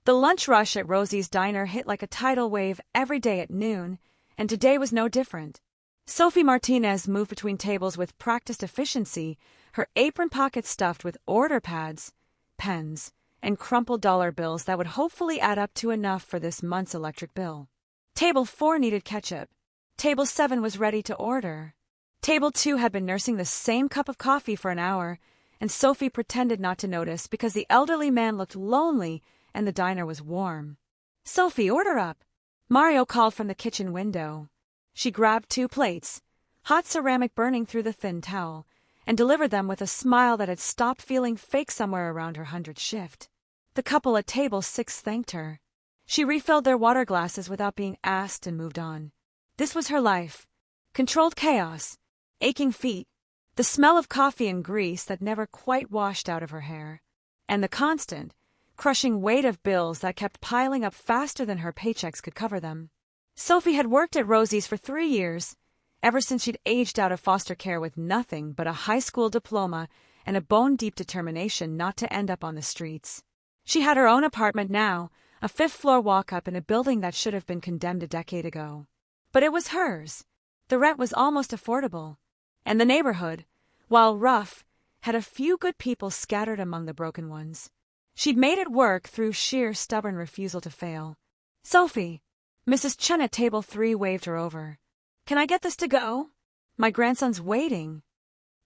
The lunch rush at Rosie's diner hit like a tidal wave every day at noon, and today was no different. Sophie Martinez moved between tables with practiced efficiency, her apron pockets stuffed with order pads, pens, and crumpled dollar bills that would hopefully add up to enough for this month's electric bill. Table 4 needed ketchup. Table 7 was ready to order. Table 2 had been nursing the same cup of coffee for an hour, and Sophie pretended not to notice because the elderly man looked lonely and the diner was warm. "Sophie, order up," Mario called from the kitchen window. She grabbed 2 plates, hot ceramic burning through the thin towel, and delivered them with a smile that had stopped feeling fake somewhere around her 100th shift. The couple at table 6 thanked her. She refilled their water glasses without being asked and moved on. This was her life. Controlled chaos, aching feet, the smell of coffee and grease that never quite washed out of her hair, and the constant, crushing weight of bills that kept piling up faster than her paychecks could cover them. Sophie had worked at Rosie's for 3 years, ever since she'd aged out of foster care with nothing but a high school diploma and a bone-deep determination not to end up on the streets. She had her own apartment now, a 5th-floor walk-up in a building that should have been condemned a decade ago. But it was hers. The rent was almost affordable. And the neighborhood, while rough, had a few good people scattered among the broken ones. She'd made it work through sheer stubborn refusal to fail. "Sophie," Mrs. Chen at table 3 waved her over. "Can I get this to go? My grandson's waiting."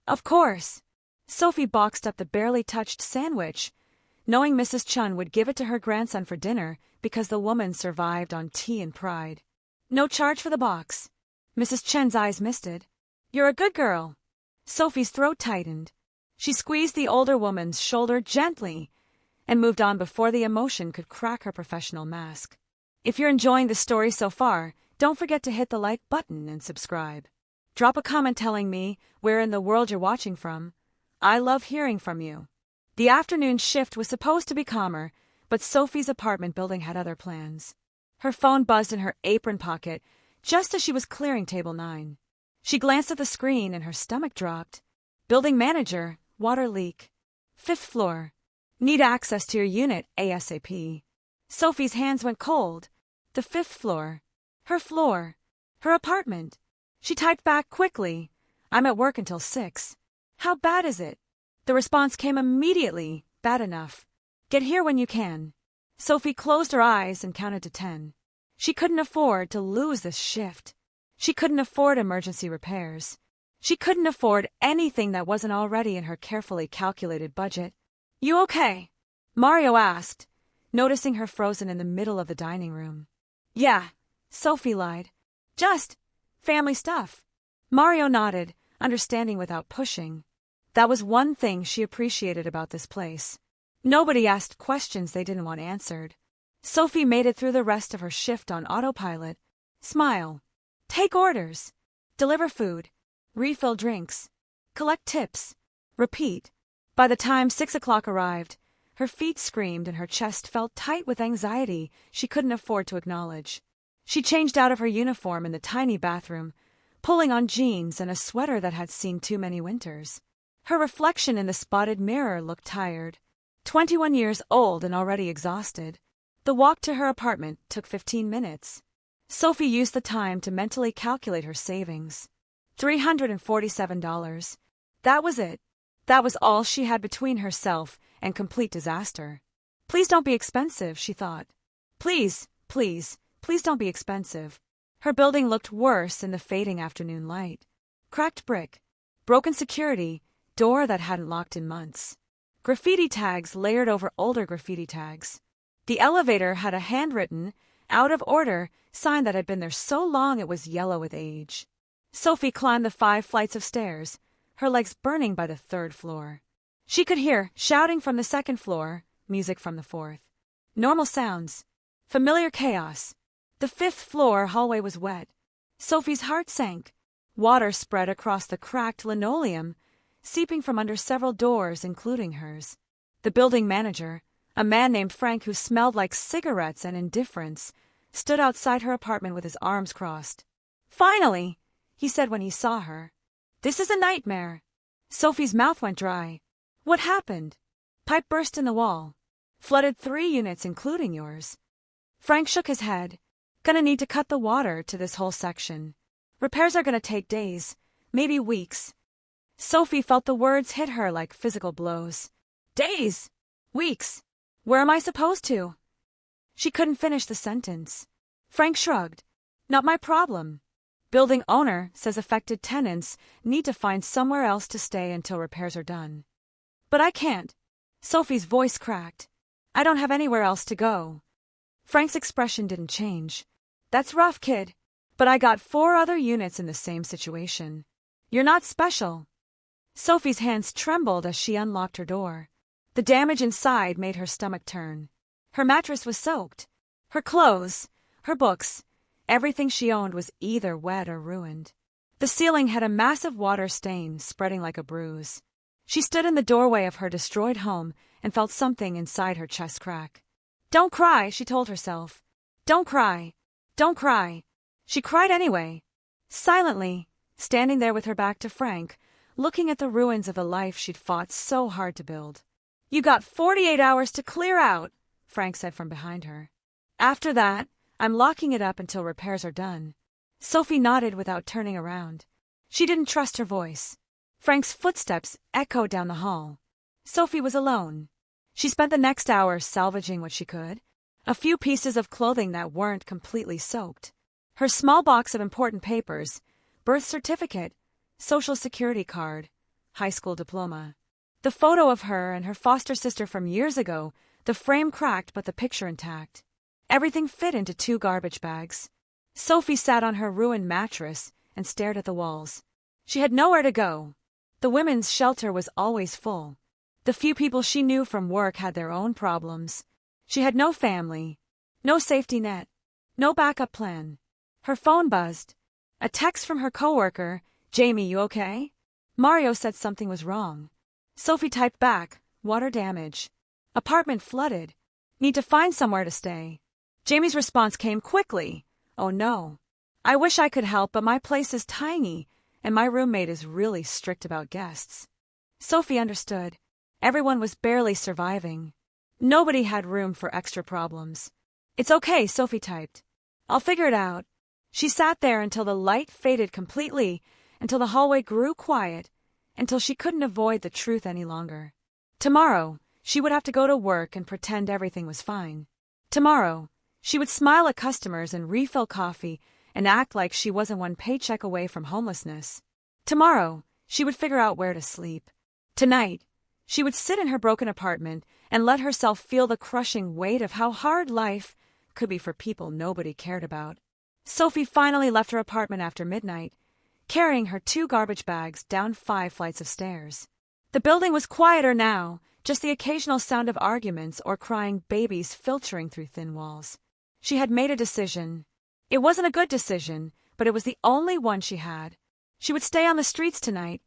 "Of course." Sophie boxed up the barely touched sandwich, knowing Mrs. Chen would give it to her grandson for dinner because the woman survived on tea and pride. "No charge for the box." Mrs. Chen's eyes misted. "You're a good girl." Sophie's throat tightened. She squeezed the older woman's shoulder gently and moved on before the emotion could crack her professional mask. If you're enjoying the story so far, don't forget to hit the like button and subscribe. Drop a comment telling me where in the world you're watching from. I love hearing from you. The afternoon shift was supposed to be calmer, but Sophie's apartment building had other plans. Her phone buzzed in her apron pocket just as she was clearing table 9. She glanced at the screen and her stomach dropped. "Building manager, water leak. 5th floor. Need access to your unit ASAP." Sophie's hands went cold. The 5th floor. Her apartment. She typed back quickly. "I'm at work until 6. How bad is it?" The response came immediately. "Bad enough. Get here when you can." Sophie closed her eyes and counted to 10. She couldn't afford to lose this shift. She couldn't afford emergency repairs. She couldn't afford anything that wasn't already in her carefully calculated budget. "You okay?" Mario asked, noticing her frozen in the middle of the dining room. "Yeah," Sophie lied. "Just family stuff." Mario nodded, understanding without pushing. That was one thing she appreciated about this place. Nobody asked questions they didn't want answered. Sophie made it through the rest of her shift on autopilot. Smile. Take orders. Deliver food. Refill drinks. Collect tips. Repeat. By the time 6 o'clock arrived, her feet screamed and her chest felt tight with anxiety she couldn't afford to acknowledge. She changed out of her uniform in the tiny bathroom, pulling on jeans and a sweater that had seen too many winters. Her reflection in the spotted mirror looked tired. 21 years old and already exhausted. The walk to her apartment took 15 minutes. Sophie used the time to mentally calculate her savings. $347. That was it. That was all she had between herself and complete disaster. Please don't be expensive, she thought. Please don't be expensive. Her building looked worse in the fading afternoon light. Cracked brick, broken security, door that hadn't locked in months. Graffiti tags layered over older graffiti tags. The elevator had a handwritten, out of order, sign that had been there so long it was yellow with age. Sophie climbed the 5 flights of stairs, her legs burning by the 3rd floor. She could hear shouting from the 2nd floor, music from the 4th. Normal sounds. Familiar chaos. The 5th floor hallway was wet. Sophie's heart sank. Water spread across the cracked linoleum, seeping from under several doors, including hers. The building manager, a man named Frank who smelled like cigarettes and indifference, stood outside her apartment with his arms crossed. "Finally!" he said when he saw her. "This is a nightmare." Sophie's mouth went dry. What happened? Pipe burst in the wall. Flooded 3 units including yours. Frank shook his head. Gonna need to cut the water to this whole section. Repairs are gonna take days, maybe weeks. Sophie felt the words hit her like physical blows. Days! Weeks! Where am I supposed to? She couldn't finish the sentence. Frank shrugged. Not my problem. Building owner says affected tenants need to find somewhere else to stay until repairs are done. But I can't. Sophie's voice cracked. I don't have anywhere else to go. Frank's expression didn't change. That's rough, kid. But I got 4 other units in the same situation. You're not special. Sophie's hands trembled as she unlocked her door. The damage inside made her stomach turn. Her mattress was soaked. Her clothes, her books, everything she owned was either wet or ruined. The ceiling had a massive water stain spreading like a bruise. She stood in the doorway of her destroyed home and felt something inside her chest crack. Don't cry, she told herself. Don't cry. Don't cry. She cried anyway. Silently, standing there with her back to Frank, looking at the ruins of the life she'd fought so hard to build. You got 48 hours to clear out, Frank said from behind her. After that, I'm locking it up until repairs are done. Sophie nodded without turning around. She didn't trust her voice. Frank's footsteps echoed down the hall. Sophie was alone. She spent the next hour salvaging what she could. A few pieces of clothing that weren't completely soaked. Her small box of important papers, birth certificate, social security card, high school diploma. The photo of her and her foster sister from years ago, the frame cracked but the picture intact. Everything fit into 2 garbage bags. Sophie sat on her ruined mattress and stared at the walls. She had nowhere to go. The women's shelter was always full. The few people she knew from work had their own problems. She had no family, no safety net, no backup plan. Her phone buzzed. A text from her coworker, Jamie, you okay? Mario said something was wrong. Sophie typed back, water damage. Apartment flooded. Need to find somewhere to stay. Jamie's response came quickly. Oh no. I wish I could help, but my place is tiny, and my roommate is really strict about guests. Sophie understood. Everyone was barely surviving. Nobody had room for extra problems. It's okay, Sophie typed. I'll figure it out. She sat there until the light faded completely, until the hallway grew quiet, until she couldn't avoid the truth any longer. Tomorrow, she would have to go to work and pretend everything was fine. Tomorrow, she would smile at customers and refill coffee and act like she wasn't 1 paycheck away from homelessness. Tomorrow, she would figure out where to sleep. Tonight, she would sit in her broken apartment and let herself feel the crushing weight of how hard life could be for people nobody cared about. Sophie finally left her apartment after midnight, carrying her 2 garbage bags down 5 flights of stairs. The building was quieter now, just the occasional sound of arguments or crying babies filtering through thin walls. She had made a decision. It wasn't a good decision, but it was the only one she had. She would stay on the streets tonight,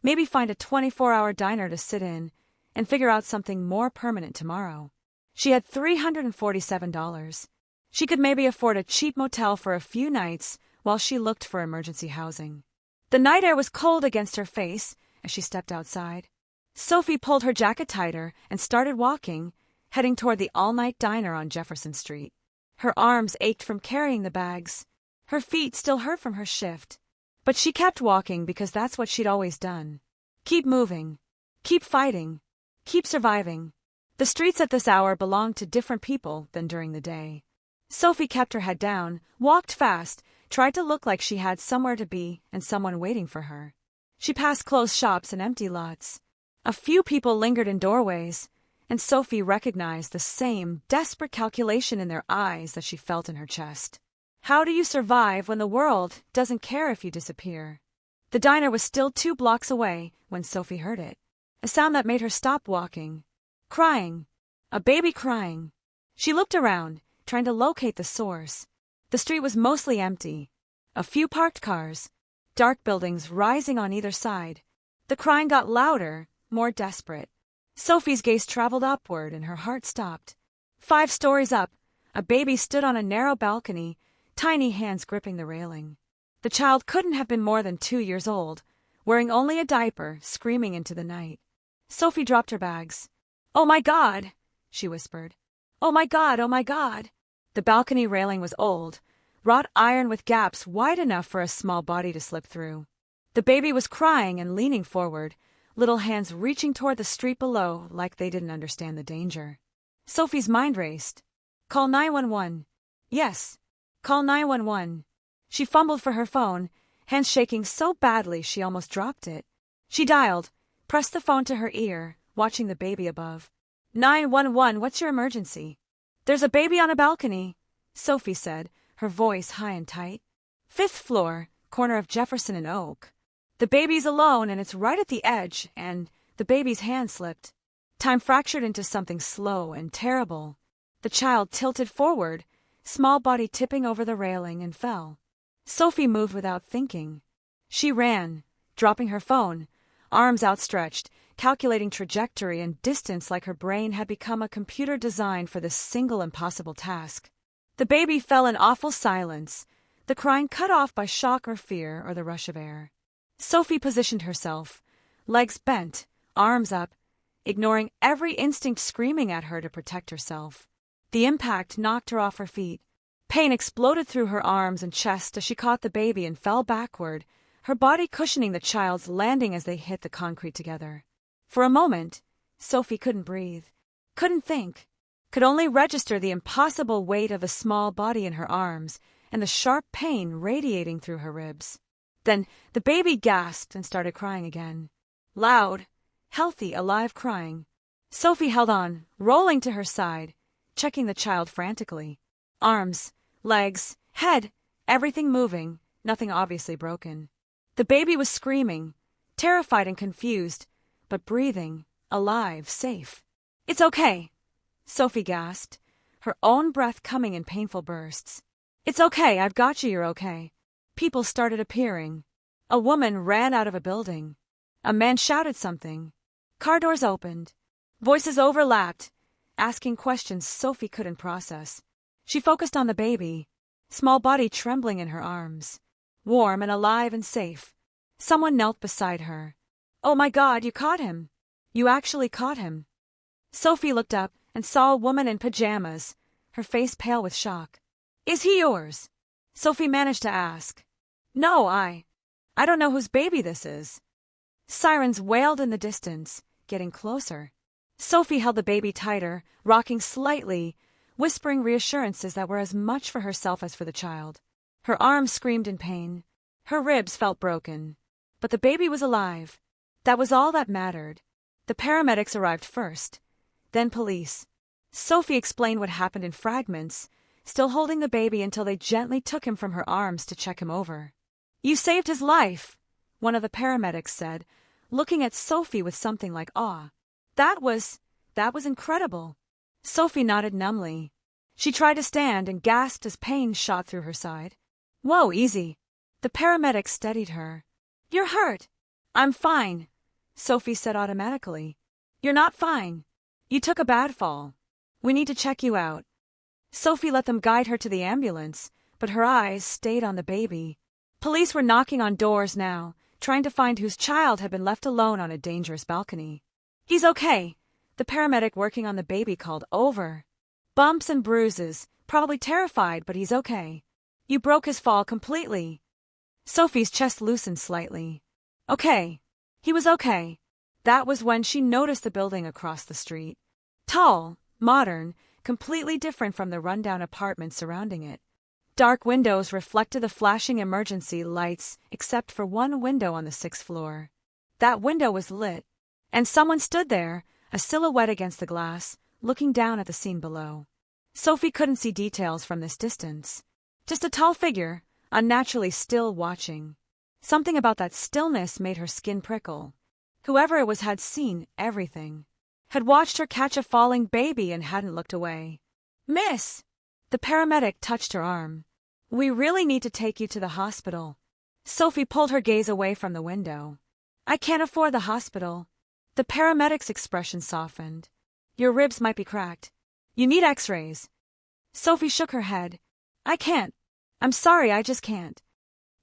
maybe find a 24-hour diner to sit in, and figure out something more permanent tomorrow. She had $347. She could maybe afford a cheap motel for a few nights while she looked for emergency housing. The night air was cold against her face as she stepped outside. Sophie pulled her jacket tighter and started walking, heading toward the all-night diner on Jefferson Street. Her arms ached from carrying the bags. Her feet still hurt from her shift. But she kept walking because that's what she'd always done. Keep moving. Keep fighting. Keep surviving. The streets at this hour belonged to different people than during the day. Sophie kept her head down, walked fast, tried to look like she had somewhere to be and someone waiting for her. She passed closed shops and empty lots. A few people lingered in doorways, and Sophie recognized the same desperate calculation in their eyes that she felt in her chest. How do you survive when the world doesn't care if you disappear? The diner was still 2 blocks away when Sophie heard it. A sound that made her stop walking. Crying. A baby crying. She looked around, trying to locate the source. The street was mostly empty. A few parked cars. Dark buildings rising on either side. The crying got louder, more desperate. Sophie's gaze traveled upward and her heart stopped. 5 stories up, a baby stood on a narrow balcony, tiny hands gripping the railing. The child couldn't have been more than 2 years old, wearing only a diaper, screaming into the night. Sophie dropped her bags. Oh my God! she whispered. Oh my God, oh my God. The balcony railing was old, wrought iron with gaps wide enough for a small body to slip through. The baby was crying and leaning forward, little hands reaching toward the street below like they didn't understand the danger. Sophie's mind raced. Call 911. Yes. Call 911. She fumbled for her phone, hands shaking so badly she almost dropped it. She dialed, pressed the phone to her ear, watching the baby above. 911, what's your emergency? There's a baby on a balcony, Sophie said, her voice high and tight. 5th floor, corner of Jefferson and Oak. The baby's alone and it's right at the edge, and the baby's hand slipped. Time fractured into something slow and terrible. The child tilted forward, small body tipping over the railing, and fell. Sophie moved without thinking. She ran, dropping her phone, arms outstretched, calculating trajectory and distance like her brain had become a computer designed for this single impossible task. The baby fell in awful silence, the crying cut off by shock or fear or the rush of air. Sophie positioned herself, legs bent, arms up, ignoring every instinct screaming at her to protect herself. The impact knocked her off her feet. Pain exploded through her arms and chest as she caught the baby and fell backward, her body cushioning the child's landing as they hit the concrete together. For a moment, Sophie couldn't breathe, couldn't think, could only register the impossible weight of a small body in her arms and the sharp pain radiating through her ribs. Then the baby gasped and started crying again. Loud, healthy, alive crying. Sophie held on, rolling to her side, checking the child frantically. Arms, legs, head, everything moving, nothing obviously broken. The baby was screaming, terrified and confused, but breathing, alive, safe. It's okay, Sophie gasped, her own breath coming in painful bursts. It's okay, I've got you, you're okay. People started appearing. A woman ran out of a building. A man shouted something. Car doors opened. Voices overlapped, asking questions Sophie couldn't process. She focused on the baby, small body trembling in her arms. Warm and alive and safe. Someone knelt beside her. Oh my God, you caught him. You actually caught him. Sophie looked up and saw a woman in pajamas, her face pale with shock. Is he yours? Sophie managed to ask. No, I don't know whose baby this is. Sirens wailed in the distance, getting closer. Sophie held the baby tighter, rocking slightly, whispering reassurances that were as much for herself as for the child. Her arms screamed in pain. Her ribs felt broken. But the baby was alive. That was all that mattered. The paramedics arrived first, then police. Sophie explained what happened in fragments, still holding the baby until they gently took him from her arms to check him over. You saved his life, one of the paramedics said, looking at Sophie with something like awe. That was incredible. Sophie nodded numbly. She tried to stand and gasped as pain shot through her side. Whoa, easy. The paramedic steadied her. You're hurt. I'm fine, Sophie said automatically. You're not fine. You took a bad fall. We need to check you out. Sophie let them guide her to the ambulance, but her eyes stayed on the baby. Police were knocking on doors now, trying to find whose child had been left alone on a dangerous balcony. He's okay, the paramedic working on the baby called. Over. Bumps and bruises, probably terrified, but he's okay. You broke his fall completely. Sophie's chest loosened slightly. Okay. He was okay. That was when she noticed the building across the street. Tall, modern, completely different from the rundown apartments surrounding it. Dark windows reflected the flashing emergency lights except for one window on the 6th floor. That window was lit, and someone stood there, a silhouette against the glass, looking down at the scene below. Sophie couldn't see details from this distance. Just a tall figure, unnaturally still watching. Something about that stillness made her skin prickle. Whoever it was had seen everything. Had watched her catch a falling baby and hadn't looked away. Miss! The paramedic touched her arm. We really need to take you to the hospital. Sophie pulled her gaze away from the window. I can't afford the hospital. The paramedic's expression softened. Your ribs might be cracked. You need x-rays. Sophie shook her head. I can't. I'm sorry, I just can't.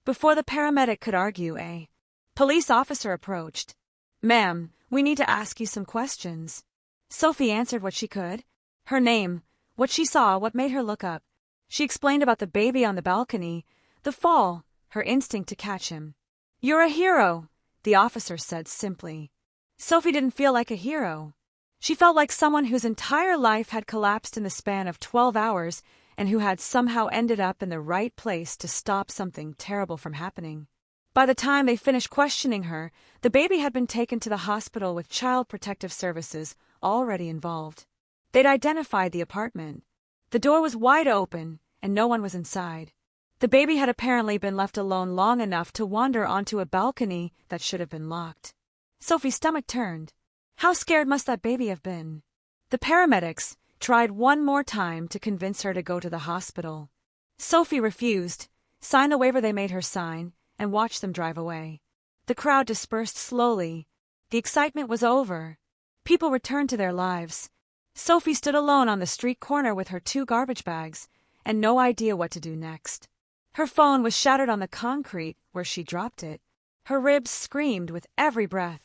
Before the paramedic could argue, a police officer approached. Ma'am, we need to ask you some questions. Sophie answered what she could. Her name, what she saw, what made her look up. She explained about the baby on the balcony, the fall, her instinct to catch him. "You're a hero," the officer said simply. Sophie didn't feel like a hero. She felt like someone whose entire life had collapsed in the span of 12 hours and who had somehow ended up in the right place to stop something terrible from happening. By the time they finished questioning her, the baby had been taken to the hospital with Child Protective Services already involved. They'd identified the apartment. The door was wide open, and no one was inside. The baby had apparently been left alone long enough to wander onto a balcony that should have been locked. Sophie's stomach turned. How scared must that baby have been? The paramedics tried one more time to convince her to go to the hospital. Sophie refused, signed the waiver they made her sign, and watched them drive away. The crowd dispersed slowly. The excitement was over. People returned to their lives. Sophie stood alone on the street corner with her 2 garbage bags and no idea what to do next. Her phone was shattered on the concrete where she dropped it. Her ribs screamed with every breath.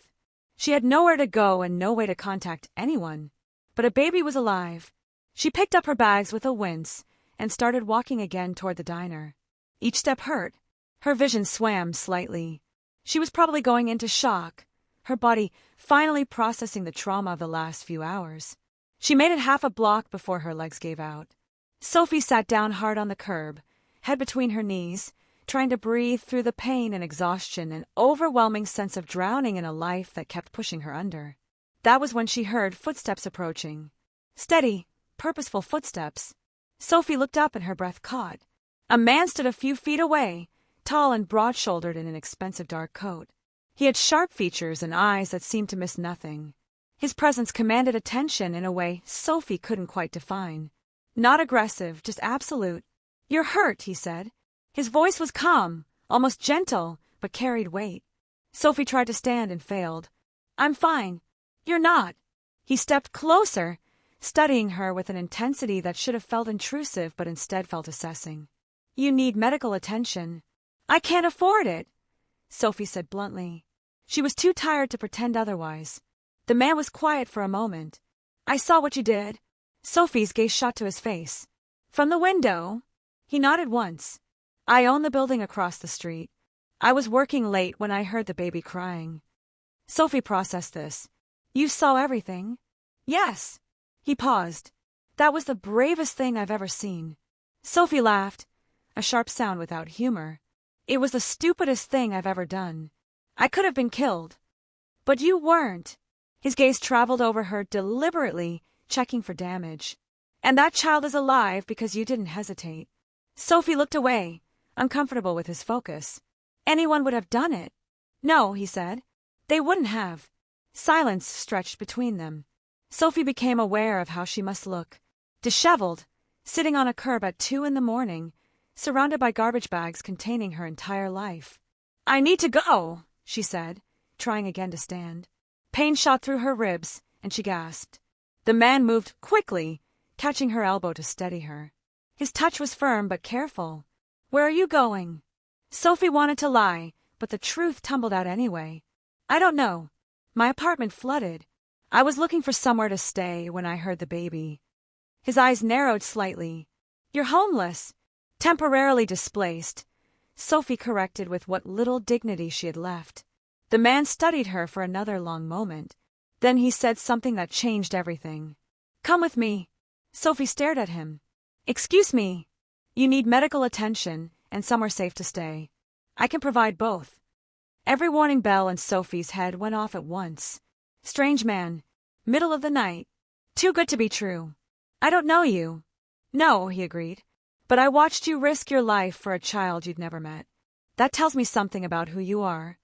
She had nowhere to go and no way to contact anyone. But a baby was alive. She picked up her bags with a wince and started walking again toward the diner. Each step hurt. Her vision swam slightly. She was probably going into shock, her body finally processing the trauma of the last few hours. She made it half a block before her legs gave out. Sophie sat down hard on the curb, head between her knees, trying to breathe through the pain and exhaustion and overwhelming sense of drowning in a life that kept pushing her under. That was when she heard footsteps approaching. Steady, purposeful footsteps. Sophie looked up and her breath caught. A man stood a few feet away, tall and broad-shouldered in an expensive dark coat. He had sharp features and eyes that seemed to miss nothing. His presence commanded attention in a way Sophie couldn't quite define. Not aggressive, just absolute. "You're hurt," he said. His voice was calm, almost gentle, but carried weight. Sophie tried to stand and failed. "I'm fine." "You're not." He stepped closer, studying her with an intensity that should have felt intrusive but instead felt assessing. "You need medical attention." "I can't afford it," Sophie said bluntly. She was too tired to pretend otherwise. The man was quiet for a moment. "I saw what you did." Sophie's gaze shot to his face. "From the window?" He nodded once. "I own the building across the street. I was working late when I heard the baby crying." Sophie processed this. "You saw everything?" "Yes." He paused. "That was the bravest thing I've ever seen." Sophie laughed, a sharp sound without humor. "It was the stupidest thing I've ever done. I could have been killed. But you weren't." His gaze traveled over her deliberately, checking for damage. "And that child is alive because you didn't hesitate." Sophie looked away, uncomfortable with his focus. "Anyone would have done it." "No," he said. "They wouldn't have." Silence stretched between them. Sophie became aware of how she must look. Disheveled, sitting on a curb at 2 a.m, surrounded by garbage bags containing her entire life. "I need to go," she said, trying again to stand. Pain shot through her ribs, and she gasped. The man moved quickly, catching her elbow to steady her. His touch was firm but careful. "Where are you going?" Sophie wanted to lie, but the truth tumbled out anyway. "I don't know. My apartment flooded. I was looking for somewhere to stay when I heard the baby." His eyes narrowed slightly. "You're homeless." Temporarily displaced, Sophie corrected with what little dignity she had left. The man studied her for another long moment. Then he said something that changed everything. "Come with me." Sophie stared at him. "Excuse me. You need medical attention and somewhere safe to stay. I can provide both." Every warning bell in Sophie's head went off at once. Strange man. Middle of the night. Too good to be true. "I don't know you." "No," he agreed. "But I watched you risk your life for a child you'd never met. That tells me something about who you are."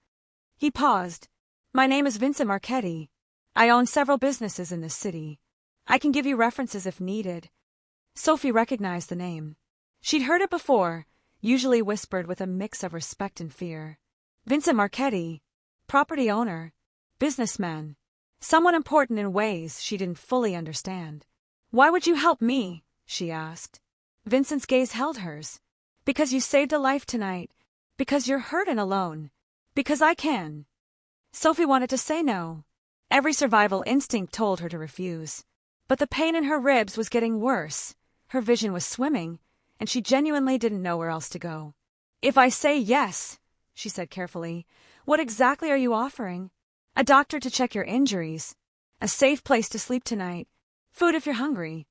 He paused. "My name is Vincent Marchetti. I own several businesses in this city. I can give you references if needed." Sophie recognized the name. She'd heard it before, usually whispered with a mix of respect and fear. Vincent Marchetti, property owner, businessman, someone important in ways she didn't fully understand. "Why would you help me?" she asked. Vincent's gaze held hers. "Because you saved a life tonight. Because you're hurt and alone. Because I can." Sophie wanted to say no. Every survival instinct told her to refuse. But the pain in her ribs was getting worse, her vision was swimming, and she genuinely didn't know where else to go. "If I say yes," she said carefully, "what exactly are you offering?" "A doctor to check your injuries. A safe place to sleep tonight. Food if you're hungry."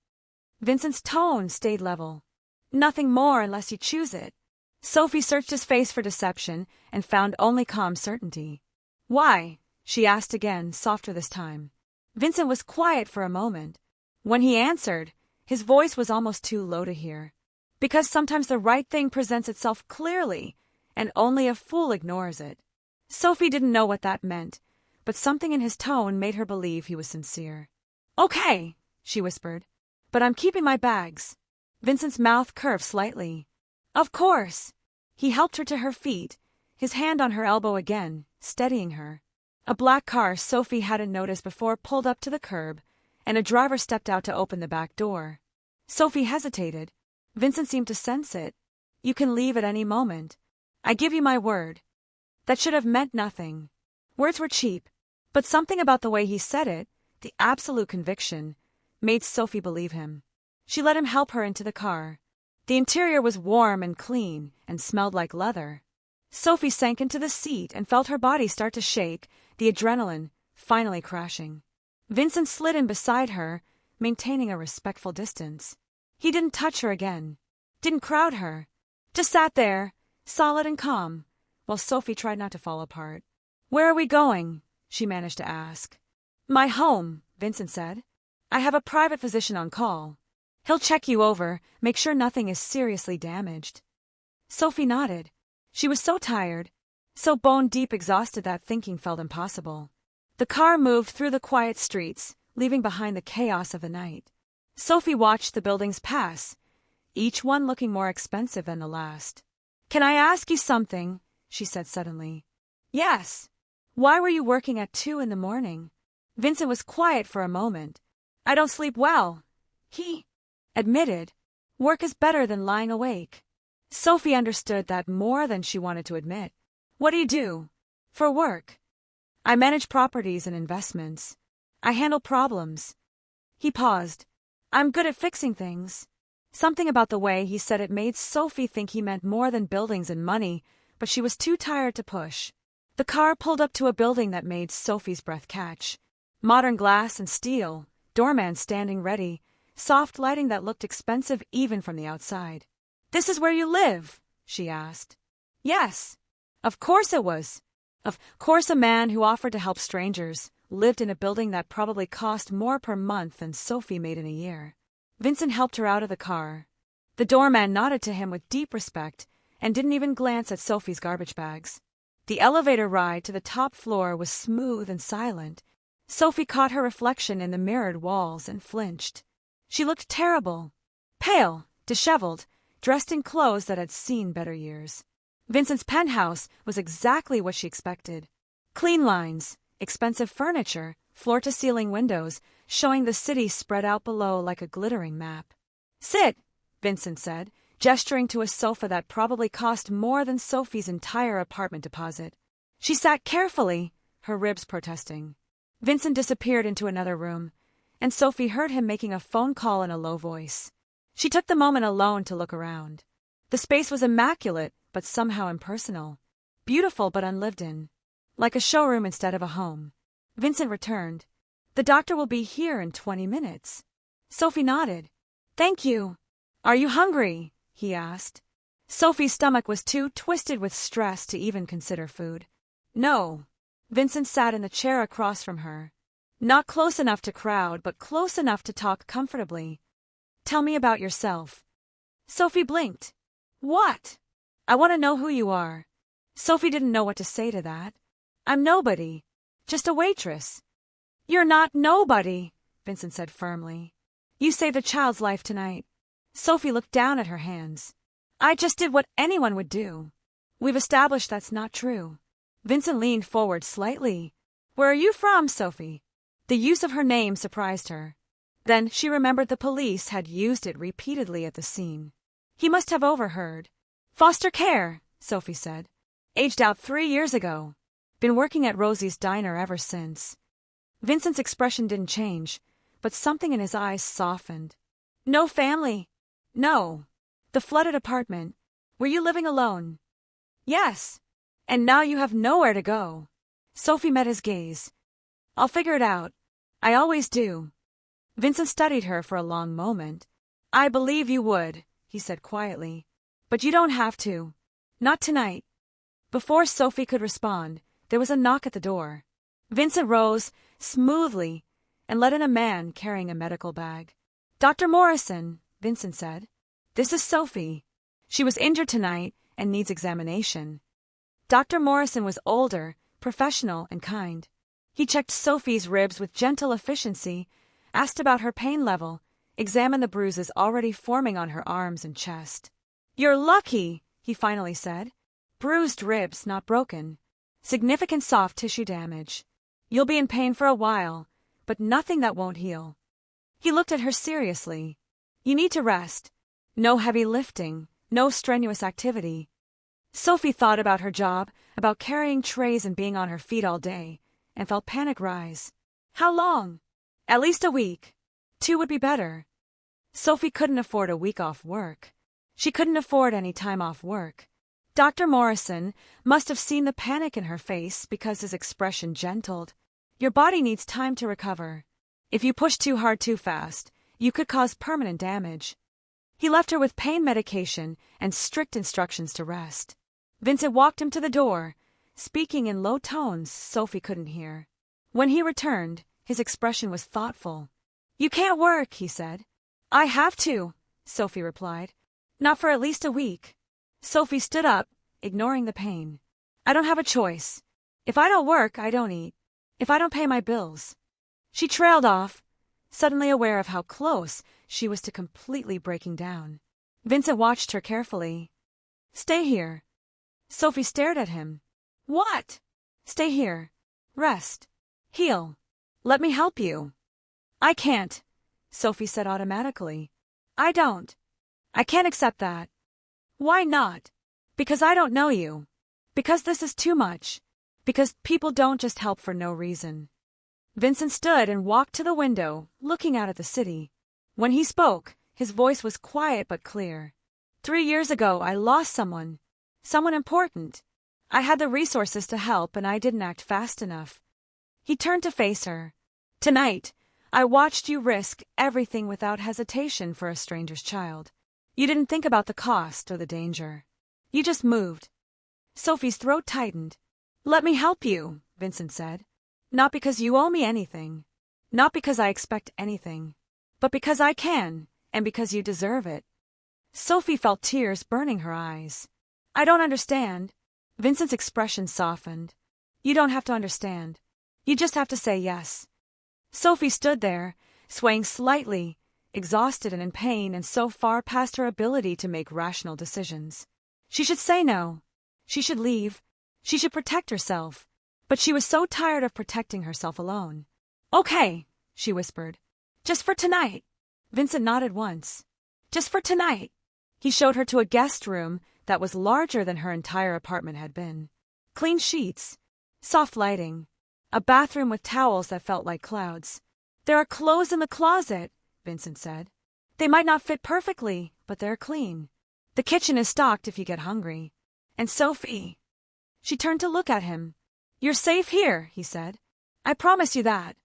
Vincent's tone stayed level. "Nothing more unless you choose it." Sophie searched his face for deception and found only calm certainty. "Why?" she asked again, softer this time. Vincent was quiet for a moment. When he answered, his voice was almost too low to hear. "Because sometimes the right thing presents itself clearly, and only a fool ignores it." Sophie didn't know what that meant, but something in his tone made her believe he was sincere. "Okay," she whispered, "but I'm keeping my bags." Vincent's mouth curved slightly. "Of course." He helped her to her feet, his hand on her elbow again, steadying her. A black car Sophie hadn't noticed before pulled up to the curb, and a driver stepped out to open the back door. Sophie hesitated. Vincent seemed to sense it. "You can leave at any moment. I give you my word." That should have meant nothing. Words were cheap, but something about the way he said it, the absolute conviction, made Sophie believe him. She let him help her into the car. The interior was warm and clean and smelled like leather. Sophie sank into the seat and felt her body start to shake, the adrenaline finally crashing. Vincent slid in beside her, maintaining a respectful distance. He didn't touch her again, didn't crowd her, just sat there, solid and calm, while Sophie tried not to fall apart. "Where are we going?" she managed to ask. "My home," Vincent said. "I have a private physician on call. He'll check you over, make sure nothing is seriously damaged." Sophie nodded. She was so tired, so bone-deep exhausted that thinking felt impossible. The car moved through the quiet streets, leaving behind the chaos of the night. Sophie watched the buildings pass, each one looking more expensive than the last. "Can I ask you something?" she said suddenly. "Yes." "Why were you working at 2 in the morning?" Vincent was quiet for a moment. "I don't sleep well," he admitted. "Work is better than lying awake." Sophie understood that more than she wanted to admit. "What do you do for work?" "I manage properties and investments. I handle problems." He paused. "I'm good at fixing things." Something about the way he said it made Sophie think he meant more than buildings and money, but she was too tired to push. The car pulled up to a building that made Sophie's breath catch. Modern glass and steel, doorman standing ready, soft lighting that looked expensive even from the outside. "This is where you live?" she asked. "Yes." Of course it was. Of course a man who offered to help strangers lived in a building that probably cost more per month than Sophie made in a year. Vincent helped her out of the car. The doorman nodded to him with deep respect and didn't even glance at Sophie's garbage bags. The elevator ride to the top floor was smooth and silent. Sophie caught her reflection in the mirrored walls and flinched. She looked terrible. Pale, disheveled, dressed in clothes that had seen better years. Vincent's penthouse was exactly what she expected. Clean lines, expensive furniture, floor-to-ceiling windows, showing the city spread out below like a glittering map. "Sit," Vincent said, gesturing to a sofa that probably cost more than Sophie's entire apartment deposit. She sat carefully, her ribs protesting. Vincent disappeared into another room, and Sophie heard him making a phone call in a low voice. She took the moment alone to look around. The space was immaculate, but somehow impersonal. Beautiful but unlived in. Like a showroom instead of a home. Vincent returned. "The doctor will be here in 20 minutes. Sophie nodded. "Thank you." "Are you hungry?" he asked. Sophie's stomach was too twisted with stress to even consider food. "No." Vincent sat in the chair across from her. Not close enough to crowd, but close enough to talk comfortably. "Tell me about yourself." Sophie blinked. "What?" "I want to know who you are." Sophie didn't know what to say to that. "I'm nobody. Just a waitress." "You're not nobody," Vincent said firmly. "You saved a child's life tonight." Sophie looked down at her hands. "I just did what anyone would do." "We've established that's not true." Vincent leaned forward slightly. "Where are you from, Sophie?" The use of her name surprised her. Then she remembered the police had used it repeatedly at the scene. He must have overheard. "Foster care," Sophie said. "Aged out 3 years ago. Been working at Rosie's diner ever since." Vincent's expression didn't change, but something in his eyes softened. No family. No. The flooded apartment. Were you living alone? Yes. And now you have nowhere to go. Sophie met his gaze. I'll figure it out. I always do. Vincent studied her for a long moment. I believe you would, he said quietly. But you don't have to. Not tonight. Before Sophie could respond, there was a knock at the door. Vincent rose, smoothly, and let in a man carrying a medical bag. Dr. Morrison, Vincent said. This is Sophie. She was injured tonight and needs examination. Dr. Morrison was older, professional, and kind. He checked Sophie's ribs with gentle efficiency, asked about her pain level, examined the bruises already forming on her arms and chest. You're lucky, he finally said. Bruised ribs, not broken. Significant soft tissue damage. You'll be in pain for a while, but nothing that won't heal. He looked at her seriously. You need to rest. No heavy lifting, no strenuous activity. Sophie thought about her job, about carrying trays and being on her feet all day, and felt panic rise. How long? At least a week. 2 would be better. Sophie couldn't afford a week off work. She couldn't afford any time off work. Dr. Morrison must have seen the panic in her face because his expression gentled. Your body needs time to recover. If you push too hard too fast, you could cause permanent damage. He left her with pain medication and strict instructions to rest. Vincent walked him to the door, speaking in low tones Sophie couldn't hear. When he returned, his expression was thoughtful. You can't work, he said. I have to, Sophie replied. Not for at least a week. Sophie stood up, ignoring the pain. I don't have a choice. If I don't work, I don't eat. If I don't pay my bills. She trailed off, suddenly aware of how close she was to completely breaking down. Vincent watched her carefully. Stay here. Sophie stared at him. What? Stay here. Rest. Heal. Let me help you. I can't, Sophie said automatically. I don't. I can't accept that. Why not? Because I don't know you. Because this is too much. Because people don't just help for no reason. Vincent stood and walked to the window, looking out at the city. When he spoke, his voice was quiet but clear. 3 years ago, I lost someone. Someone important. I had the resources to help and I didn't act fast enough. He turned to face her. Tonight, I watched you risk everything without hesitation for a stranger's child. You didn't think about the cost or the danger. You just moved. Sophie's throat tightened. Let me help you, Vincent said. Not because you owe me anything. Not because I expect anything. But because I can, and because you deserve it. Sophie felt tears burning her eyes. I don't understand. Vincent's expression softened. You don't have to understand. You just have to say yes. Sophie stood there, swaying slightly, exhausted and in pain and so far past her ability to make rational decisions. She should say no. She should leave. She should protect herself. But she was so tired of protecting herself alone. Okay, she whispered. Just for tonight. Vincent nodded once. Just for tonight. He showed her to a guest room that was larger than her entire apartment had been. Clean sheets, soft lighting, a bathroom with towels that felt like clouds. There are clothes in the closet, Vincent said. They might not fit perfectly, but they're clean. The kitchen is stocked if you get hungry. And Sophie. She turned to look at him. You're safe here, he said. I promise you that.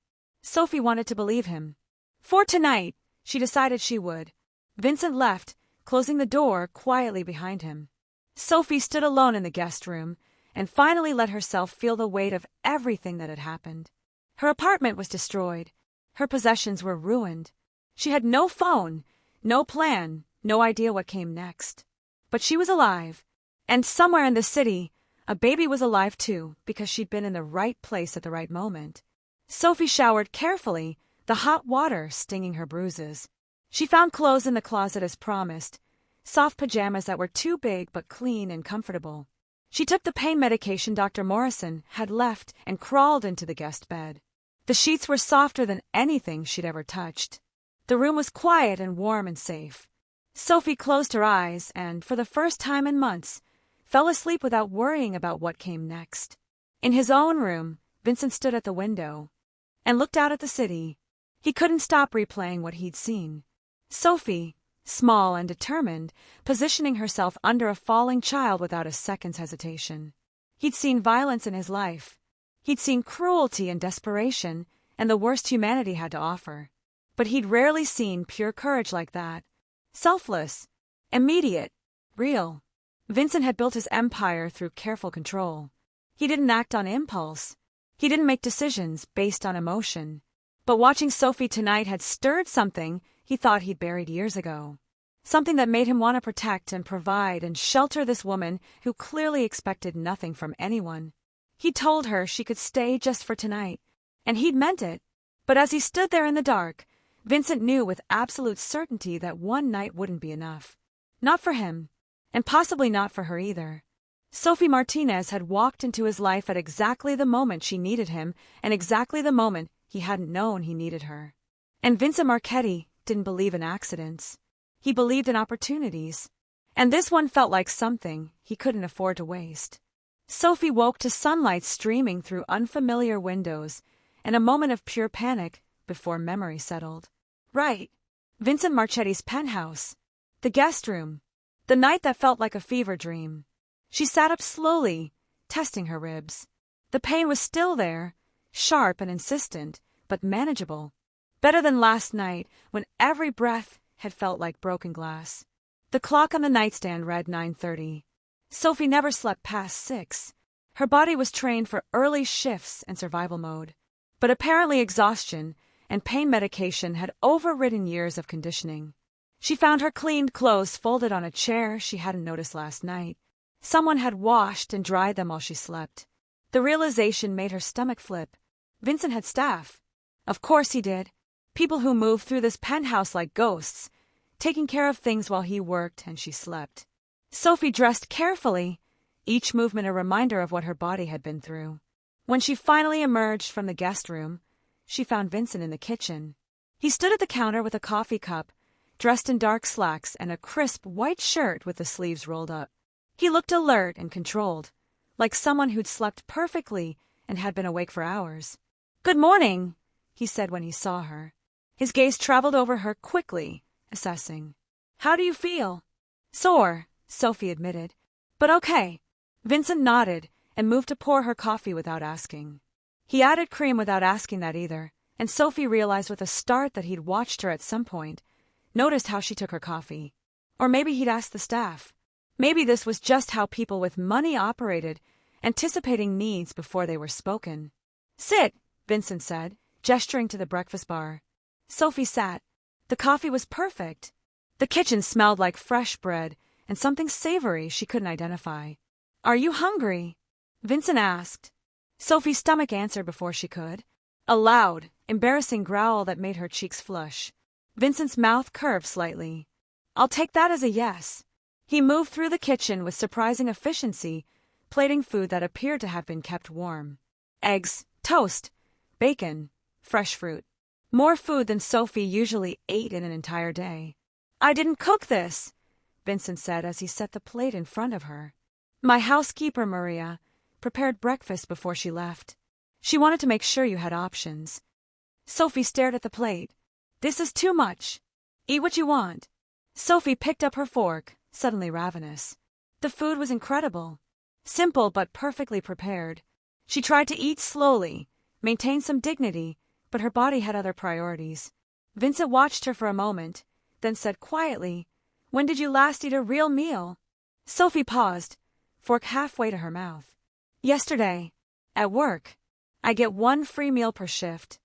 Sophie wanted to believe him. For tonight, she decided she would. Vincent left, closing the door quietly behind him. Sophie stood alone in the guest room and finally let herself feel the weight of everything that had happened. Her apartment was destroyed. Her possessions were ruined. She had no phone, no plan, no idea what came next. But she was alive. And somewhere in the city, a baby was alive too, because she'd been in the right place at the right moment. Sophie showered carefully, the hot water stinging her bruises. She found clothes in the closet as promised, soft pajamas that were too big but clean and comfortable. She took the pain medication Dr. Morrison had left and crawled into the guest bed. The sheets were softer than anything she'd ever touched. The room was quiet and warm and safe. Sophie closed her eyes and, for the first time in months, fell asleep without worrying about what came next. In his own room, Vincent stood at the window and looked out at the city. He couldn't stop replaying what he'd seen. Sophie, small and determined, positioning herself under a falling child without a second's hesitation. He'd seen violence in his life. He'd seen cruelty and desperation, and the worst humanity had to offer. But he'd rarely seen pure courage like that. Selfless, immediate, real. Vincent had built his empire through careful control. He didn't act on impulse. He didn't make decisions based on emotion. But watching Sophie tonight had stirred something he thought he'd buried years ago. Something that made him want to protect and provide and shelter this woman who clearly expected nothing from anyone. He told her she could stay just for tonight, and he'd meant it. But as he stood there in the dark, Vincent knew with absolute certainty that one night wouldn't be enough. Not for him, and possibly not for her either. Sophie Martinez had walked into his life at exactly the moment she needed him, and exactly the moment he hadn't known he needed her. And Vincent Marchetti didn't believe in accidents. He believed in opportunities. And this one felt like something he couldn't afford to waste. Sophie woke to sunlight streaming through unfamiliar windows, and a moment of pure panic before memory settled. Right. Vincent Marchetti's penthouse. The guest room. The night that felt like a fever dream. She sat up slowly, testing her ribs. The pain was still there, sharp and insistent, but manageable. Better than last night, when every breath had felt like broken glass. The clock on the nightstand read 9:30. Sophie never slept past 6. Her body was trained for early shifts and survival mode. But apparently exhaustion and pain medication had overridden years of conditioning. She found her cleaned clothes folded on a chair she hadn't noticed last night. Someone had washed and dried them while she slept. The realization made her stomach flip. Vincent had staff. Of course he did. People who moved through this penthouse like ghosts, taking care of things while he worked and she slept. Sophie dressed carefully, each movement a reminder of what her body had been through. When she finally emerged from the guest room, she found Vincent in the kitchen. He stood at the counter with a coffee cup, dressed in dark slacks and a crisp white shirt with the sleeves rolled up. He looked alert and controlled, like someone who'd slept perfectly and had been awake for hours. "Good morning," he said when he saw her. His gaze traveled over her quickly, assessing. "How do you feel?" "Sore," Sophie admitted. "But okay." Vincent nodded and moved to pour her coffee without asking. He added cream without asking that either, and Sophie realized with a start that he'd watched her at some point, noticed how she took her coffee. Or maybe he'd asked the staff. Maybe this was just how people with money operated, anticipating needs before they were spoken. "Sit," Vincent said, gesturing to the breakfast bar. Sophie sat. The coffee was perfect. The kitchen smelled like fresh bread and something savory she couldn't identify. "Are you hungry?" Vincent asked. Sophie's stomach answered before she could. A loud, embarrassing growl that made her cheeks flush. Vincent's mouth curved slightly. "I'll take that as a yes." He moved through the kitchen with surprising efficiency, plating food that appeared to have been kept warm. Eggs, toast, bacon, fresh fruit. More food than Sophie usually ate in an entire day. "I didn't cook this," Vincent said as he set the plate in front of her. "My housekeeper, Maria, prepared breakfast before she left. She wanted to make sure you had options." Sophie stared at the plate. "This is too much. Eat what you want." Sophie picked up her fork, suddenly ravenous. The food was incredible. Simple but perfectly prepared. She tried to eat slowly, maintain some dignity, but her body had other priorities. Vincent watched her for a moment, then said quietly, "When did you last eat a real meal?" Sophie paused, fork halfway to her mouth. "Yesterday. At work. I get 1 free meal per shift."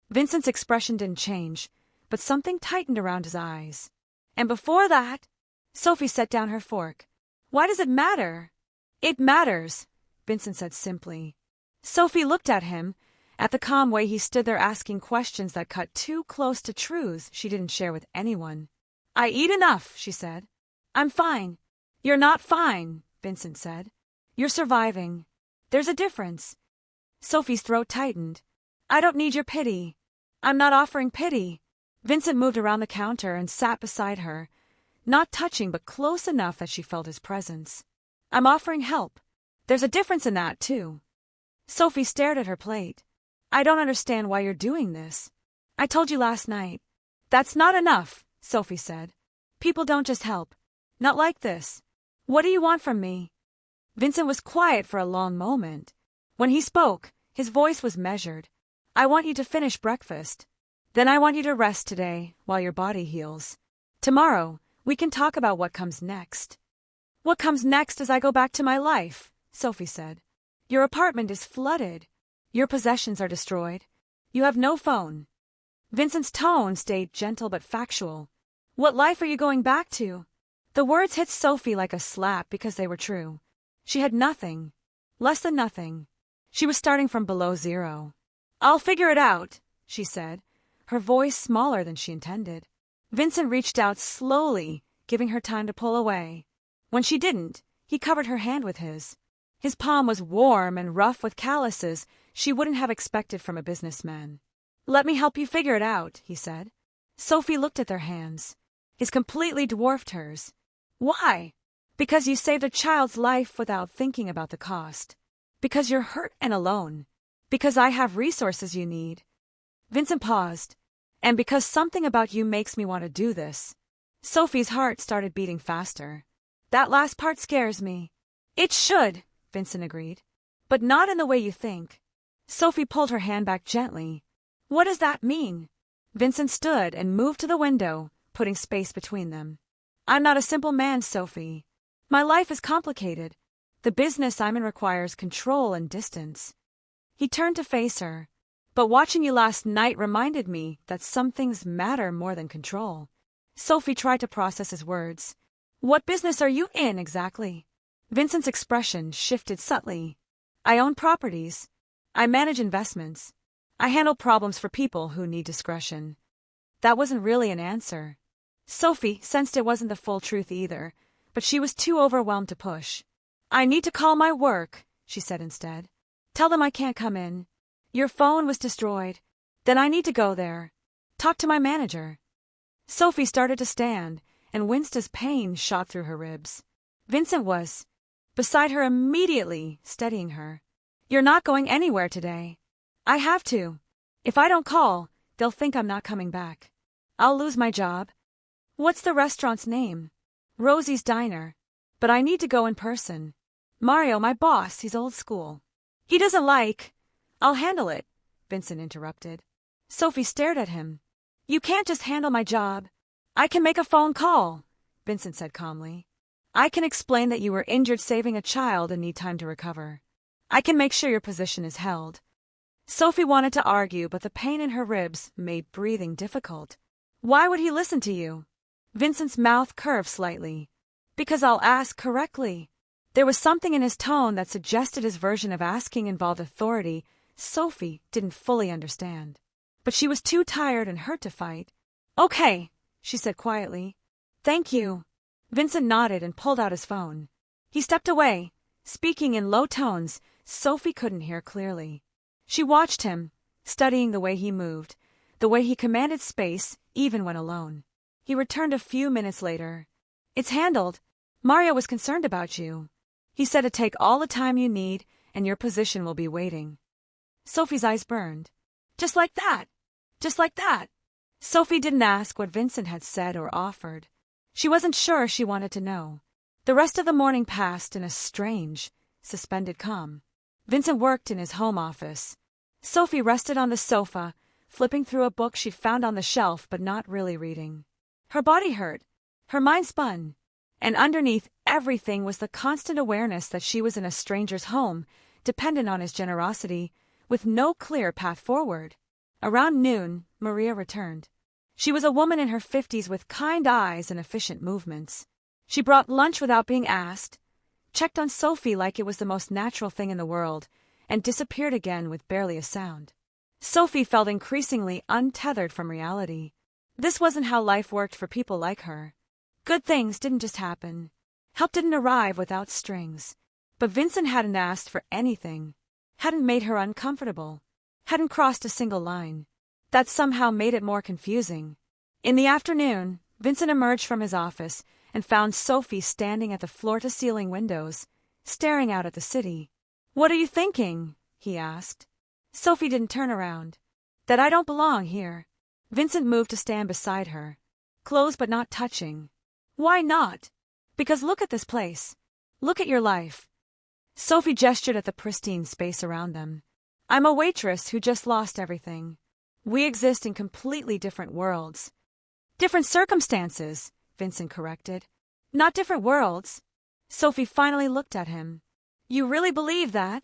Vincent's expression didn't change, but something tightened around his eyes. "And before that?" Sophie set down her fork. "Why does it matter?" "It matters," Vincent said simply. Sophie looked at him, at the calm way he stood there asking questions that cut too close to truths she didn't share with anyone. "I eat enough," she said. "I'm fine." "You're not fine," Vincent said. "You're surviving. There's a difference." Sophie's throat tightened. "I don't need your pity." "I'm not offering pity." Vincent moved around the counter and sat beside her, not touching but close enough that she felt his presence. "I'm offering help. There's a difference in that, too." Sophie stared at her plate. "I don't understand why you're doing this." I told you last night. That's not enough, Sophie said. People don't just help. Not like this. What do you want from me? Vincent was quiet for a long moment. When he spoke, his voice was measured. I want you to finish breakfast. Then I want you to rest today while your body heals. Tomorrow, we can talk about what comes next. What comes next as I go back to my life, Sophie said. Your apartment is flooded. Your possessions are destroyed. You have no phone. Vincent's tone stayed gentle but factual. What life are you going back to? The words hit Sophie like a slap because they were true. She had nothing. Less than nothing. She was starting from below zero. I'll figure it out, she said, her voice smaller than she intended. Vincent reached out slowly, giving her time to pull away. When she didn't, he covered her hand with his. His palm was warm and rough with calluses she wouldn't have expected from a businessman. Let me help you figure it out, he said. Sophie looked at their hands. His completely dwarfed hers. Why? Because you saved a child's life without thinking about the cost. Because you're hurt and alone. Because I have resources you need. Vincent paused. And because something about you makes me want to do this. Sophie's heart started beating faster. That last part scares me. It should, Vincent agreed. But not in the way you think. Sophie pulled her hand back gently. What does that mean? Vincent stood and moved to the window, putting space between them. I'm not a simple man, Sophie. My life is complicated. The business I'm in requires control and distance. He turned to face her. But watching you last night reminded me that some things matter more than control. Sophie tried to process his words. What business are you in, exactly? Vincent's expression shifted subtly. I own properties. I manage investments. I handle problems for people who need discretion. That wasn't really an answer. Sophie sensed it wasn't the full truth either, but she was too overwhelmed to push. I need to call my work, she said instead. Tell them I can't come in. Your phone was destroyed. Then I need to go there. Talk to my manager. Sophie started to stand and winced as pain shot through her ribs. Vincent was beside her immediately, steadying her. You're not going anywhere today. I have to. If I don't call, they'll think I'm not coming back. I'll lose my job. What's the restaurant's name? Rosie's Diner. But I need to go in person. Mario, my boss, he's old school. He doesn't like. I'll handle it, Vincent interrupted. Sophie stared at him. You can't just handle my job. I can make a phone call, Vincent said calmly. I can explain that you were injured saving a child and need time to recover. I can make sure your position is held. Sophie wanted to argue, but the pain in her ribs made breathing difficult. Why would he listen to you? Vincent's mouth curved slightly. Because I'll ask correctly. There was something in his tone that suggested his version of asking involved authority Sophie didn't fully understand. But she was too tired and hurt to fight. Okay, she said quietly. Thank you. Vincent nodded and pulled out his phone. He stepped away, speaking in low tones Sophie couldn't hear clearly. She watched him, studying the way he moved, the way he commanded space even when alone. He returned a few minutes later. It's handled. Mario was concerned about you. He said to take all the time you need and your position will be waiting. Sophie's eyes burned. Just like that. Just like that. Sophie didn't ask what Vincent had said or offered. She wasn't sure she wanted to know. The rest of the morning passed in a strange, suspended calm. Vincent worked in his home office. Sophie rested on the sofa, flipping through a book she'd found on the shelf but not really reading. Her body hurt. Her mind spun. And underneath everything was the constant awareness that she was in a stranger's home, dependent on his generosity, with no clear path forward. Around noon, Maria returned. She was a woman in her 50s with kind eyes and efficient movements. She brought lunch without being asked, checked on Sophie like it was the most natural thing in the world, and disappeared again with barely a sound. Sophie felt increasingly untethered from reality. This wasn't how life worked for people like her. Good things didn't just happen. Help didn't arrive without strings. But Vincent hadn't asked for anything, hadn't made her uncomfortable, hadn't crossed a single line. That somehow made it more confusing. In the afternoon, Vincent emerged from his office and found Sophie standing at the floor-to-ceiling windows, staring out at the city. What are you thinking? He asked. Sophie didn't turn around. That I don't belong here. Vincent moved to stand beside her. Close but not touching. Why not? Because look at this place. Look at your life. Sophie gestured at the pristine space around them. I'm a waitress who just lost everything. We exist in completely different worlds. Different circumstances, Vincent corrected. Not different worlds. Sophie finally looked at him. You really believe that?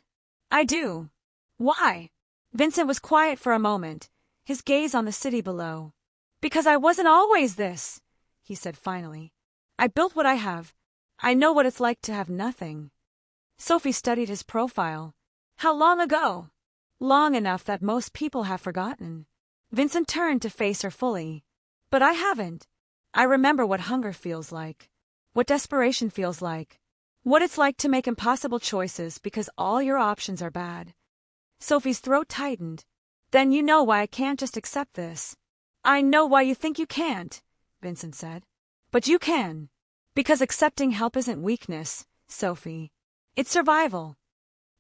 I do. Why? Vincent was quiet for a moment, his gaze on the city below. Because I wasn't always this, he said finally. I built what I have. I know what it's like to have nothing. Sophie studied his profile. How long ago? Long enough that most people have forgotten. Vincent turned to face her fully. But I haven't. I remember what hunger feels like. What desperation feels like. What it's like to make impossible choices because all your options are bad. Sophie's throat tightened. Then you know why I can't just accept this. I know why you think you can't, Vincent said. But you can. Because accepting help isn't weakness, Sophie. It's survival.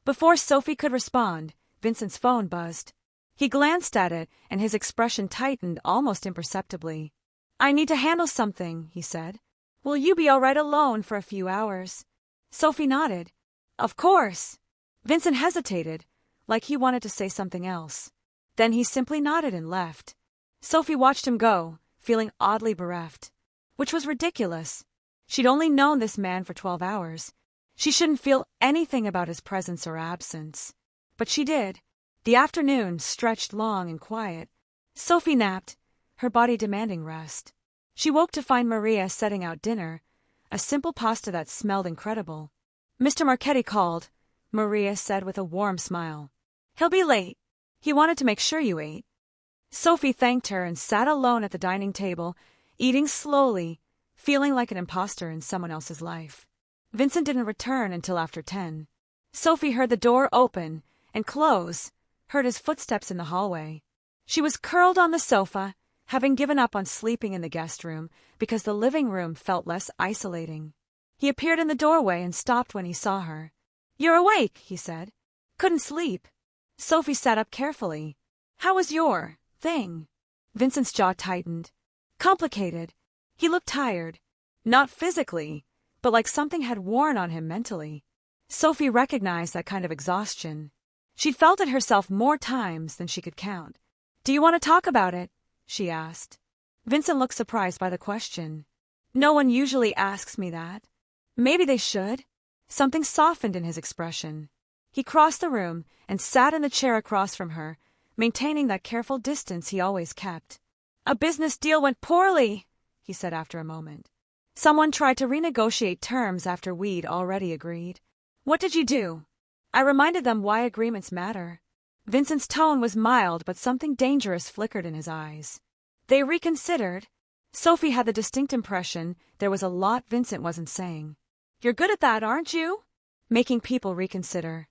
Before Sophie could respond, Vincent's phone buzzed. He glanced at it, and his expression tightened almost imperceptibly. I need to handle something, he said. Will you be all right alone for a few hours? Sophie nodded. Of course. Vincent hesitated, like he wanted to say something else. Then he simply nodded and left. Sophie watched him go, feeling oddly bereft. Which was ridiculous. She'd only known this man for 12 hours. She shouldn't feel anything about his presence or absence. But she did. The afternoon stretched long and quiet. Sophie napped, her body demanding rest. She woke to find Maria setting out dinner, a simple pasta that smelled incredible. Mr. Marchetti called, Maria said with a warm smile. He'll be late. He wanted to make sure you ate. Sophie thanked her and sat alone at the dining table, eating slowly, feeling like an imposter in someone else's life. Vincent didn't return until after 10. Sophie heard the door open and close, heard his footsteps in the hallway. She was curled on the sofa, having given up on sleeping in the guest room because the living room felt less isolating. He appeared in the doorway and stopped when he saw her. You're awake, he said. Couldn't sleep. Sophie sat up carefully. How was your thing? Vincent's jaw tightened. Complicated. He looked tired. Not physically, but like something had worn on him mentally. Sophie recognized that kind of exhaustion. She'd felt it herself more times than she could count. Do you want to talk about it? She asked. Vincent looked surprised by the question. No one usually asks me that. Maybe they should. Something softened in his expression. He crossed the room and sat in the chair across from her, maintaining that careful distance he always kept. A business deal went poorly, he said after a moment. Someone tried to renegotiate terms after we'd already agreed. What did you do? I reminded them why agreements matter. Vincent's tone was mild, but something dangerous flickered in his eyes. They reconsidered. Sophie had the distinct impression there was a lot Vincent wasn't saying. You're good at that, aren't you? Making people reconsider.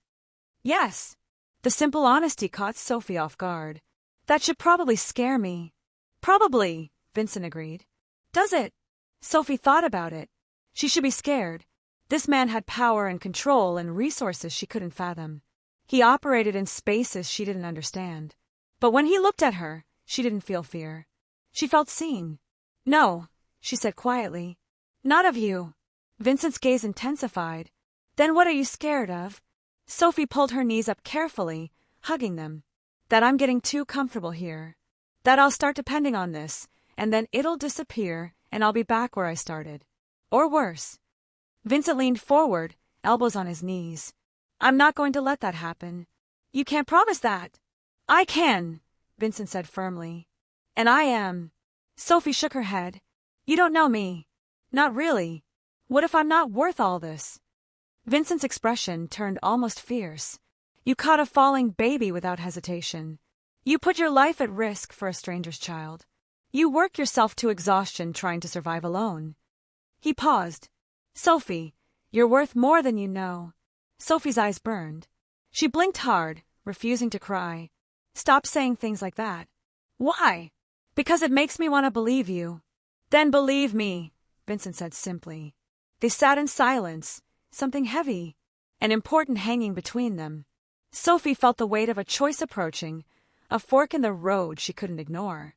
Yes. The simple honesty caught Sophie off guard. That should probably scare me. Probably, Vincent agreed. Does it? Sophie thought about it. She should be scared. This man had power and control and resources she couldn't fathom. He operated in spaces she didn't understand. But when he looked at her, she didn't feel fear. She felt seen. No, she said quietly. Not of you. Vincent's gaze intensified. Then what are you scared of? Sophie pulled her knees up carefully, hugging them. That I'm getting too comfortable here. That I'll start depending on this, and then it'll disappear, and I'll be back where I started. Or worse. Vincent leaned forward, elbows on his knees. I'm not going to let that happen. You can't promise that. I can, Vincent said firmly. And I am. Sophie shook her head. You don't know me. Not really. What if I'm not worth all this? Vincent's expression turned almost fierce. You caught a falling baby without hesitation. You put your life at risk for a stranger's child. You work yourself to exhaustion trying to survive alone. He paused. Sophie, you're worth more than you know. Sophie's eyes burned. She blinked hard, refusing to cry. Stop saying things like that. Why? Because it makes me want to believe you. Then believe me, Vincent said simply. They sat in silence, something heavy and important hanging between them. Sophie felt the weight of a choice approaching, a fork in the road she couldn't ignore.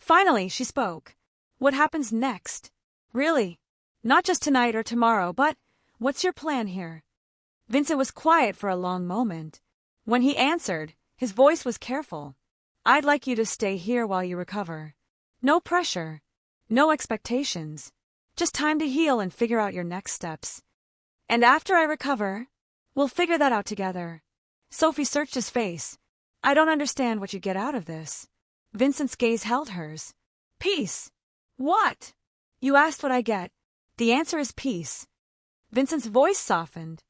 Finally, she spoke. What happens next? Really? Not just tonight or tomorrow, but what's your plan here? Vincent was quiet for a long moment. When he answered, his voice was careful. I'd like you to stay here while you recover. No pressure. No expectations. Just time to heal and figure out your next steps. And after I recover, we'll figure that out together. Sophie searched his face. I don't understand what you get out of this. Vincent's gaze held hers. Peace. What? You asked what I get. The answer is peace. Vincent's voice softened.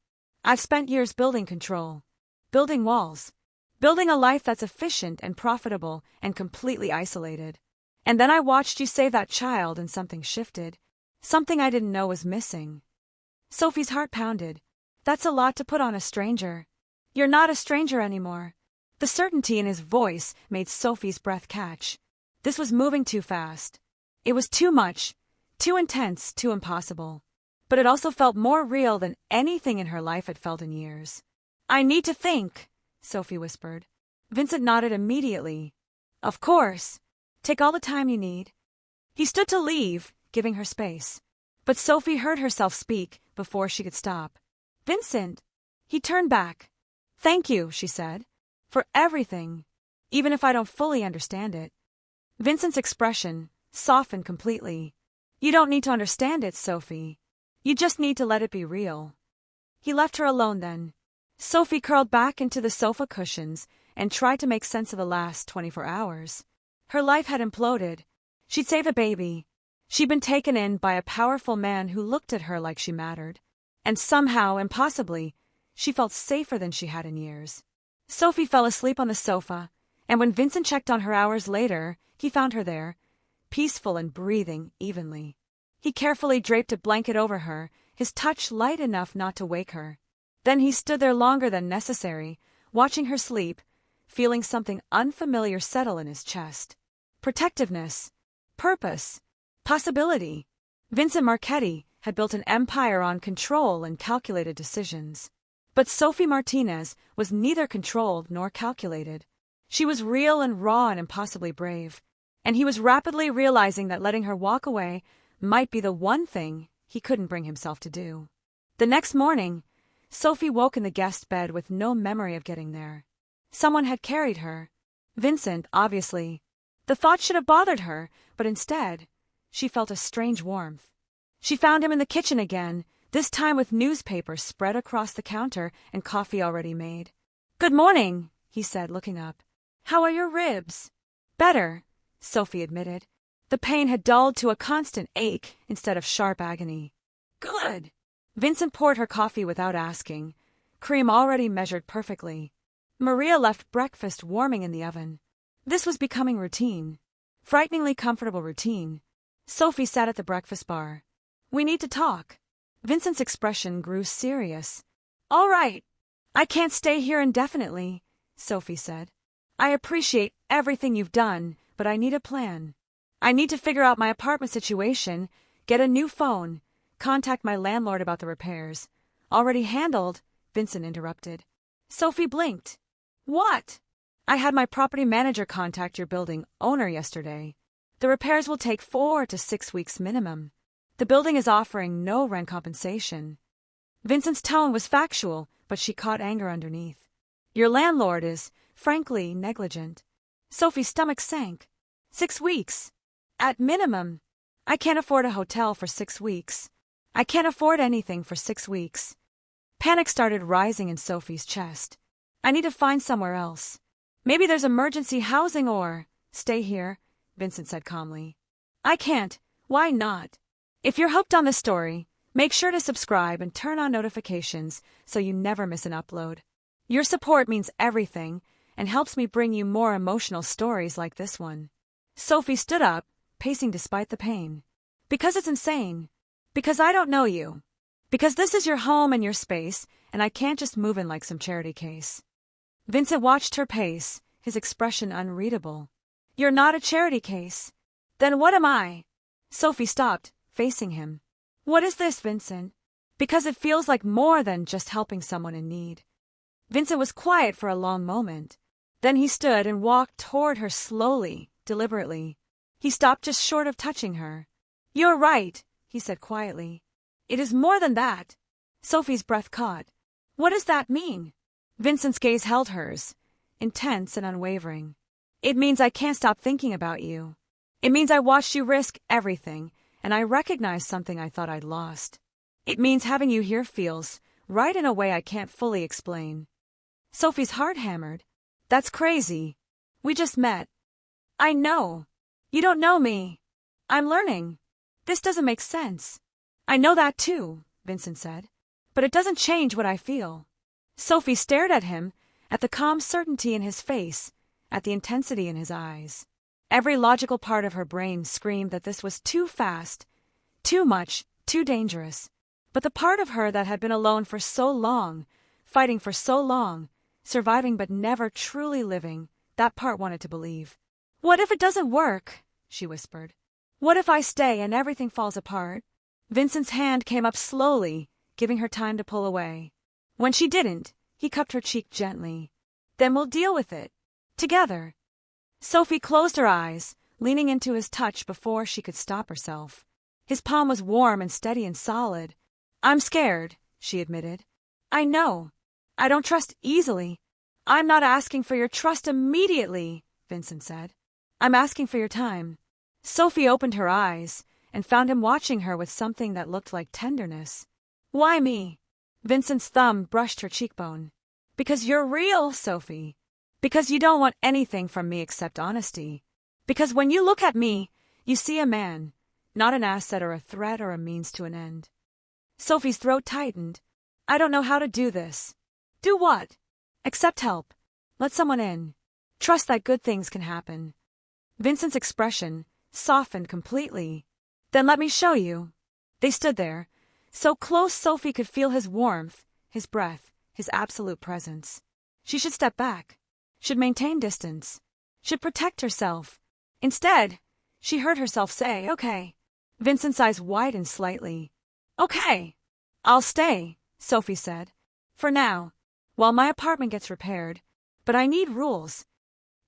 I've spent years building control. Building walls. Building a life that's efficient and profitable and completely isolated. And then I watched you save that child and something shifted. Something I didn't know was missing. Sophie's heart pounded. That's a lot to put on a stranger. You're not a stranger anymore. The certainty in his voice made Sophie's breath catch. This was moving too fast. It was too much, too intense, too impossible. But it also felt more real than anything in her life had felt in years. I need to think, Sophie whispered. Vincent nodded immediately. Of course. Take all the time you need. He stood to leave, giving her space. But Sophie heard herself speak before she could stop. Vincent! He turned back. Thank you, she said. For everything. Even if I don't fully understand it. Vincent's expression softened completely. You don't need to understand it, Sophie. You just need to let it be real. He left her alone then. Sophie curled back into the sofa cushions and tried to make sense of the last 24 hours. Her life had imploded. She'd saved a baby. She'd been taken in by a powerful man who looked at her like she mattered. And somehow, impossibly, she felt safer than she had in years. Sophie fell asleep on the sofa, and when Vincent checked on her hours later, he found her there, peaceful and breathing evenly. He carefully draped a blanket over her, his touch light enough not to wake her. Then he stood there longer than necessary, watching her sleep, feeling something unfamiliar settle in his chest. Protectiveness, purpose, possibility. Vincent Marchetti had built an empire on control and calculated decisions. But Sophie Martinez was neither controlled nor calculated. She was real and raw and impossibly brave. And he was rapidly realizing that letting her walk away might be the one thing he couldn't bring himself to do. The next morning, Sophie woke in the guest bed with no memory of getting there. Someone had carried her. Vincent, obviously. The thought should have bothered her, but instead, she felt a strange warmth. She found him in the kitchen again, this time with newspapers spread across the counter and coffee already made. Good morning, he said, looking up. How are your ribs? Better, Sophie admitted. The pain had dulled to a constant ache instead of sharp agony. Good. Vincent poured her coffee without asking, cream already measured perfectly. Maria left breakfast warming in the oven. This was becoming routine. Frighteningly comfortable routine. Sophie sat at the breakfast bar. We need to talk. Vincent's expression grew serious. All right. I can't stay here indefinitely, Sophie said. I appreciate everything you've done, but I need a plan. I need to figure out my apartment situation, get a new phone, contact my landlord about the repairs. Already handled, Vincent interrupted. Sophie blinked. What? I had my property manager contact your building owner yesterday. The repairs will take 4 to 6 weeks minimum. The building is offering no rent compensation. Vincent's tone was factual, but she caught anger underneath. Your landlord is, frankly, negligent. Sophie's stomach sank. 6 weeks. At minimum. I can't afford a hotel for 6 weeks. I can't afford anything for 6 weeks. Panic started rising in Sophie's chest. I need to find somewhere else. Maybe there's emergency housing or... Stay here, Vincent said calmly. I can't. Why not? If you're hooked on this story, make sure to subscribe and turn on notifications so you never miss an upload. Your support means everything and helps me bring you more emotional stories like this one. Sophie stood up, pacing despite the pain. Because it's insane. Because I don't know you. Because this is your home and your space, and I can't just move in like some charity case. Vincent watched her pace, his expression unreadable. You're not a charity case. Then what am I? Sophie stopped, facing him. What is this, Vincent? Because it feels like more than just helping someone in need. Vincent was quiet for a long moment. Then he stood and walked toward her slowly, deliberately. He stopped just short of touching her. "You're right," he said quietly. "It is more than that." Sophie's breath caught. "What does that mean?" Vincent's gaze held hers, intense and unwavering. "It means I can't stop thinking about you. It means I watched you risk everything, and I recognized something I thought I'd lost. It means having you here feels right in a way I can't fully explain." Sophie's heart hammered. "That's crazy. We just met." "I know. You don't know me. I'm learning. This doesn't make sense." "I know that too," Vincent said. "But it doesn't change what I feel." Sophie stared at him, at the calm certainty in his face, at the intensity in his eyes. Every logical part of her brain screamed that this was too fast, too much, too dangerous. But the part of her that had been alone for so long, fighting for so long, surviving but never truly living, that part wanted to believe. "What if it doesn't work?" she whispered. "What if I stay and everything falls apart?" Vincent's hand came up slowly, giving her time to pull away. When she didn't, he cupped her cheek gently. "Then we'll deal with it. Together." Sophie closed her eyes, leaning into his touch before she could stop herself. His palm was warm and steady and solid. "I'm scared," she admitted. "I know. I don't trust easily." "I'm not asking for your trust immediately," Vincent said. "I'm asking for your time." Sophie opened her eyes and found him watching her with something that looked like tenderness. "Why me?" Vincent's thumb brushed her cheekbone. "Because you're real, Sophie. Because you don't want anything from me except honesty. Because when you look at me, you see a man, not an asset or a threat or a means to an end." Sophie's throat tightened. "I don't know how to do this." "Do what?" "Accept help. Let someone in. Trust that good things can happen." Vincent's expression softened completely. "Then let me show you." They stood there, so close Sophie could feel his warmth, his breath, his absolute presence. She should step back, should maintain distance, should protect herself. Instead, she heard herself say, "Okay." Vincent's eyes widened slightly. "Okay. I'll stay," Sophie said. "For now, while my apartment gets repaired. But I need rules."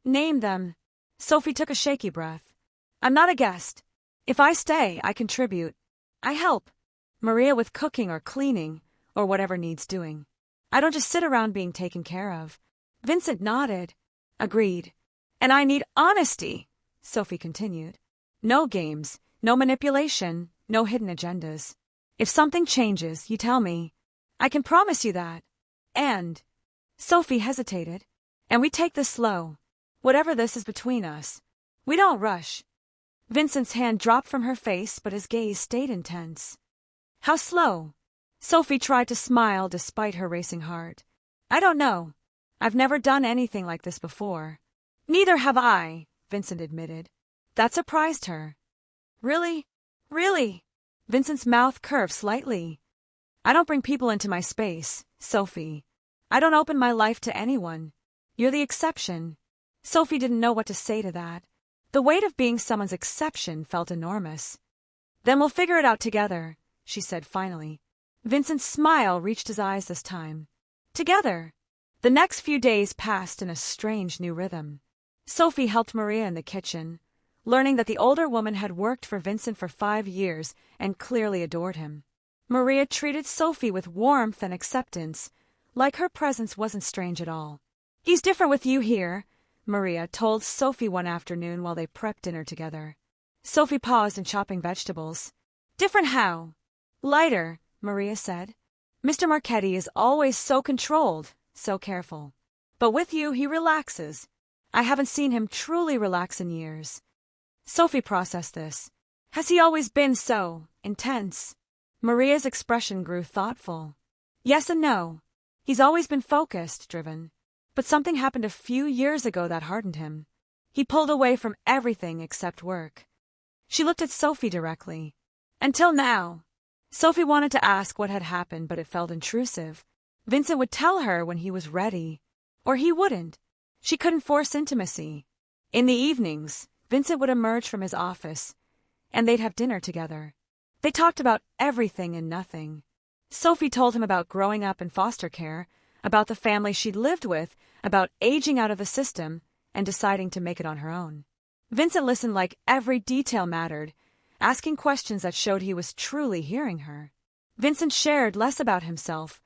"Name them." Sophie took a shaky breath. "I'm not a guest. If I stay, I contribute. I help. Maria with cooking or cleaning, or whatever needs doing. I don't just sit around being taken care of." Vincent nodded. "Agreed. And I need honesty," Sophie continued. "No games, no manipulation, no hidden agendas. If something changes, you tell me. I can promise you that. And," Sophie hesitated, "and we take this slow. Whatever this is between us. We don't rush." Vincent's hand dropped from her face, but his gaze stayed intense. "How slow?" Sophie tried to smile despite her racing heart. "I don't know. I've never done anything like this before." "Neither have I," Vincent admitted. That surprised her. "Really? Really?" Vincent's mouth curved slightly. "I don't bring people into my space, Sophie. I don't open my life to anyone. You're the exception." Sophie didn't know what to say to that. The weight of being someone's exception felt enormous. "Then we'll figure it out together," she said finally. Vincent's smile reached his eyes this time. Together. The next few days passed in a strange new rhythm. Sophie helped Maria in the kitchen, learning that the older woman had worked for Vincent for 5 years and clearly adored him. Maria treated Sophie with warmth and acceptance, like her presence wasn't strange at all. "He's different with you here," Maria told Sophie one afternoon while they prepped dinner together. Sophie paused in chopping vegetables. "Different how?" "Lighter," Maria said. "Mr. Marchetti is always so controlled, so careful. But with you, he relaxes. I haven't seen him truly relax in years." Sophie processed this. "Has he always been so intense?" Maria's expression grew thoughtful. "Yes and no. He's always been focused, driven. But something happened a few years ago that hardened him. He pulled away from everything except work." She looked at Sophie directly. "Until now." Sophie wanted to ask what had happened, but it felt intrusive. Vincent would tell her when he was ready. Or he wouldn't. She couldn't force intimacy. In the evenings, Vincent would emerge from his office, and they'd have dinner together. They talked about everything and nothing. Sophie told him about growing up in foster care, about the family she'd lived with, about aging out of the system and deciding to make it on her own. Vincent listened like every detail mattered, asking questions that showed he was truly hearing her. Vincent shared less about himself,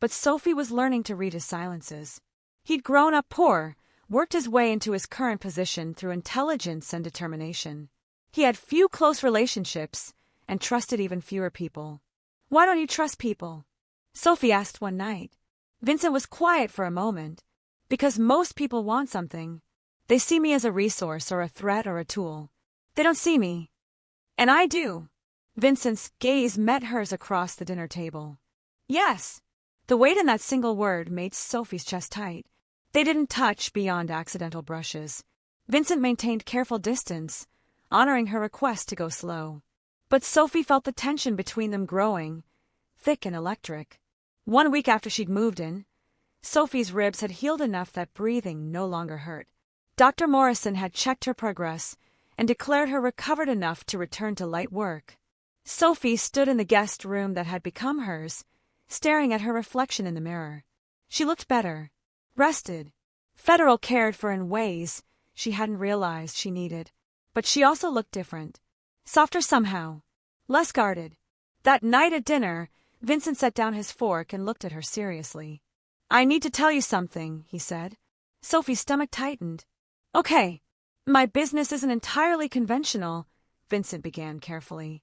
but Sophie was learning to read his silences. He'd grown up poor, worked his way into his current position through intelligence and determination. He had few close relationships and trusted even fewer people. "Why don't you trust people?" Sophie asked one night. Vincent was quiet for a moment. "Because most people want something. They see me as a resource or a threat or a tool. They don't see me. And I do." Vincent's gaze met hers across the dinner table. Yes. The weight in that single word made Sophie's chest tight. They didn't touch beyond accidental brushes. Vincent maintained careful distance, honoring her request to go slow. But Sophie felt the tension between them growing, thick and electric. 1 week after she'd moved in, Sophie's ribs had healed enough that breathing no longer hurt. Dr. Morrison had checked her progress and declared her recovered enough to return to light work. Sophie stood in the guest room that had become hers, staring at her reflection in the mirror. She looked better, rested, federal cared for in ways she hadn't realized she needed. But she also looked different, softer somehow, less guarded. That night at dinner, Vincent set down his fork and looked at her seriously. "I need to tell you something," he said. Sophie's stomach tightened. "Okay. My business isn't entirely conventional," Vincent began carefully.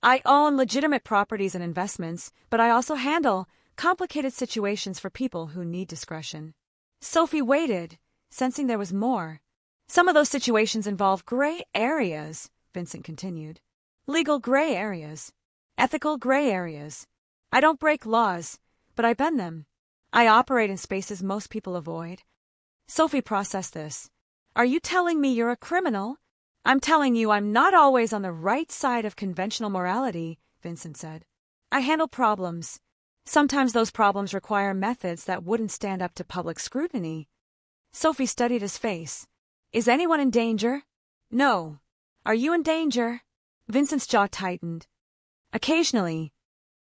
"I own legitimate properties and investments, but I also handle complicated situations for people who need discretion." Sophie waited, sensing there was more. "Some of those situations involve gray areas," Vincent continued. "Legal gray areas. Ethical gray areas. I don't break laws, but I bend them. I operate in spaces most people avoid." Sophie processed this. "Are you telling me you're a criminal?" "I'm telling you I'm not always on the right side of conventional morality," Vincent said. "I handle problems. Sometimes those problems require methods that wouldn't stand up to public scrutiny." Sophie studied his face. "Is anyone in danger?" "No." "Are you in danger?" Vincent's jaw tightened. "Occasionally."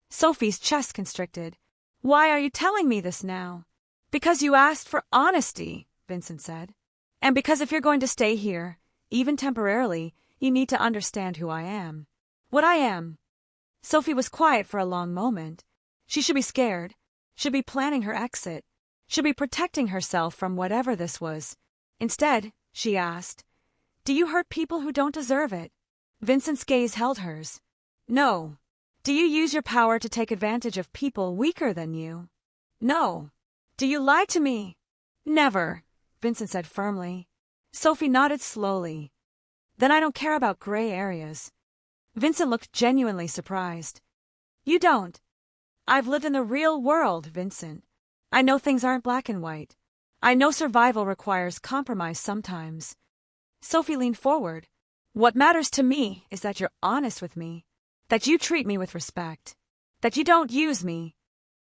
Sophie's chest constricted. "Why are you telling me this now?" "Because you asked for honesty," Vincent said. "And because if you're going to stay here, even temporarily, you need to understand who I am." "What I am?" Sophie was quiet for a long moment. She should be scared, should be planning her exit, should be protecting herself from whatever this was. Instead, she asked, "Do you hurt people who don't deserve it?" Vincent's gaze held hers. "No." "Do you use your power to take advantage of people weaker than you?" "No." "Do you lie to me?" "Never," Vincent said firmly. Sophie nodded slowly. "Then I don't care about gray areas." Vincent looked genuinely surprised. "You don't?" "I've lived in the real world, Vincent. I know things aren't black and white. I know survival requires compromise sometimes." Sophie leaned forward. "What matters to me is that you're honest with me, that you treat me with respect, that you don't use me."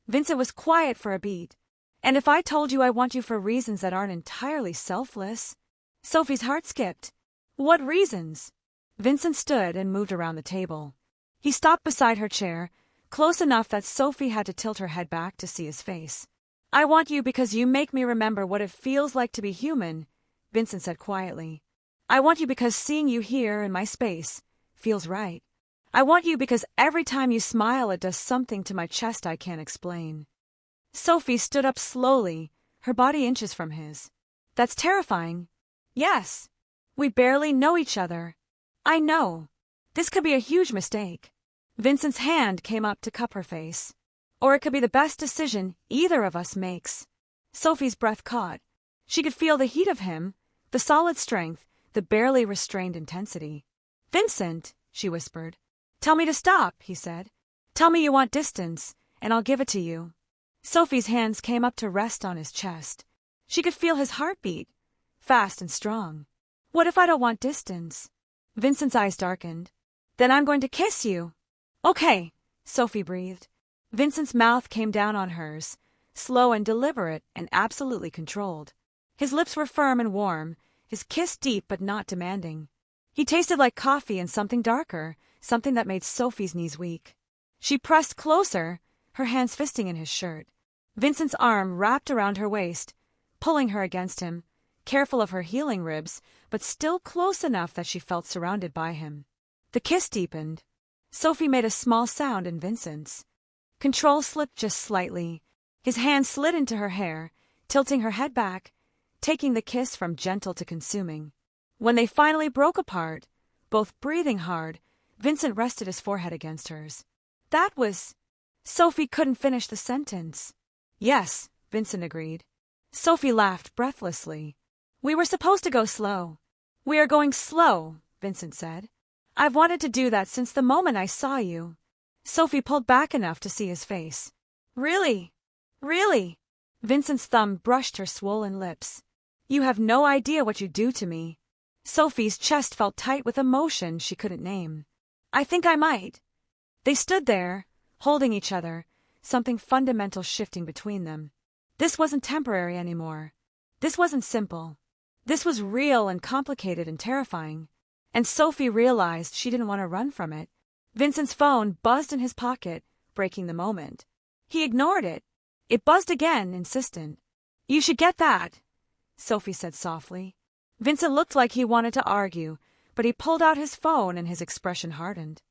Vincent was quiet for a beat. "And if I told you I want you for reasons that aren't entirely selfless?" Sophie's heart skipped. "What reasons?" Vincent stood and moved around the table. He stopped beside her chair, close enough that Sophie had to tilt her head back to see his face. "I want you because you make me remember what it feels like to be human," Vincent said quietly. "I want you because seeing you here in my space feels right. I want you because every time you smile it does something to my chest I can't explain." Sophie stood up slowly, her body inches from his. "That's terrifying." "Yes. We barely know each other." "I know. This could be a huge mistake." Vincent's hand came up to cup her face. "Or it could be the best decision either of us makes." Sophie's breath caught. She could feel the heat of him, the solid strength, the barely restrained intensity. "Vincent," she whispered. "Tell me to stop," he said. "Tell me you want distance, and I'll give it to you." Sophie's hands came up to rest on his chest. She could feel his heartbeat, fast and strong. "What if I don't want distance?" Vincent's eyes darkened. "Then I'm going to kiss you." "Okay," Sophie breathed. Vincent's mouth came down on hers, slow and deliberate and absolutely controlled. His lips were firm and warm, his kiss deep but not demanding. He tasted like coffee and something darker, something that made Sophie's knees weak. She pressed closer, her hands fisting in his shirt. Vincent's arm wrapped around her waist, pulling her against him, careful of her healing ribs, but still close enough that she felt surrounded by him. The kiss deepened. Sophie made a small sound in Vincent's. Control slipped just slightly. His hand slid into her hair, tilting her head back, taking the kiss from gentle to consuming. When they finally broke apart, both breathing hard, Vincent rested his forehead against hers. That was... Sophie couldn't finish the sentence. Yes, Vincent agreed. Sophie laughed breathlessly. We were supposed to go slow. We are going slow, Vincent said. I've wanted to do that since the moment I saw you. Sophie pulled back enough to see his face. Really? Really? Vincent's thumb brushed her swollen lips. You have no idea what you do to me. Sophie's chest felt tight with emotion she couldn't name. I think I might. They stood there, holding each other, something fundamental shifting between them. This wasn't temporary anymore. This wasn't simple. This was real and complicated and terrifying. And Sophie realized she didn't want to run from it. Vincent's phone buzzed in his pocket, breaking the moment. He ignored it. It buzzed again, insistent. You should get that, Sophie said softly. Vincent looked like he wanted to argue, but he pulled out his phone and his expression hardened.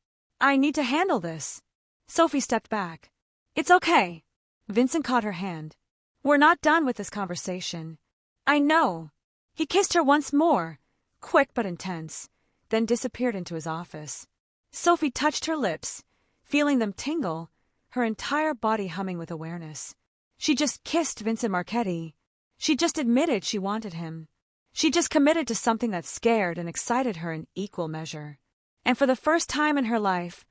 I need to handle this. Sophie stepped back. It's okay. Vincent caught her hand. We're not done with this conversation. I know. He kissed her once more, quick but intense, then disappeared into his office. Sophie touched her lips, feeling them tingle, her entire body humming with awareness. She just kissed Vincent Marchetti. She just admitted she wanted him. She just committed to something that scared and excited her in equal measure. And for the first time in her life,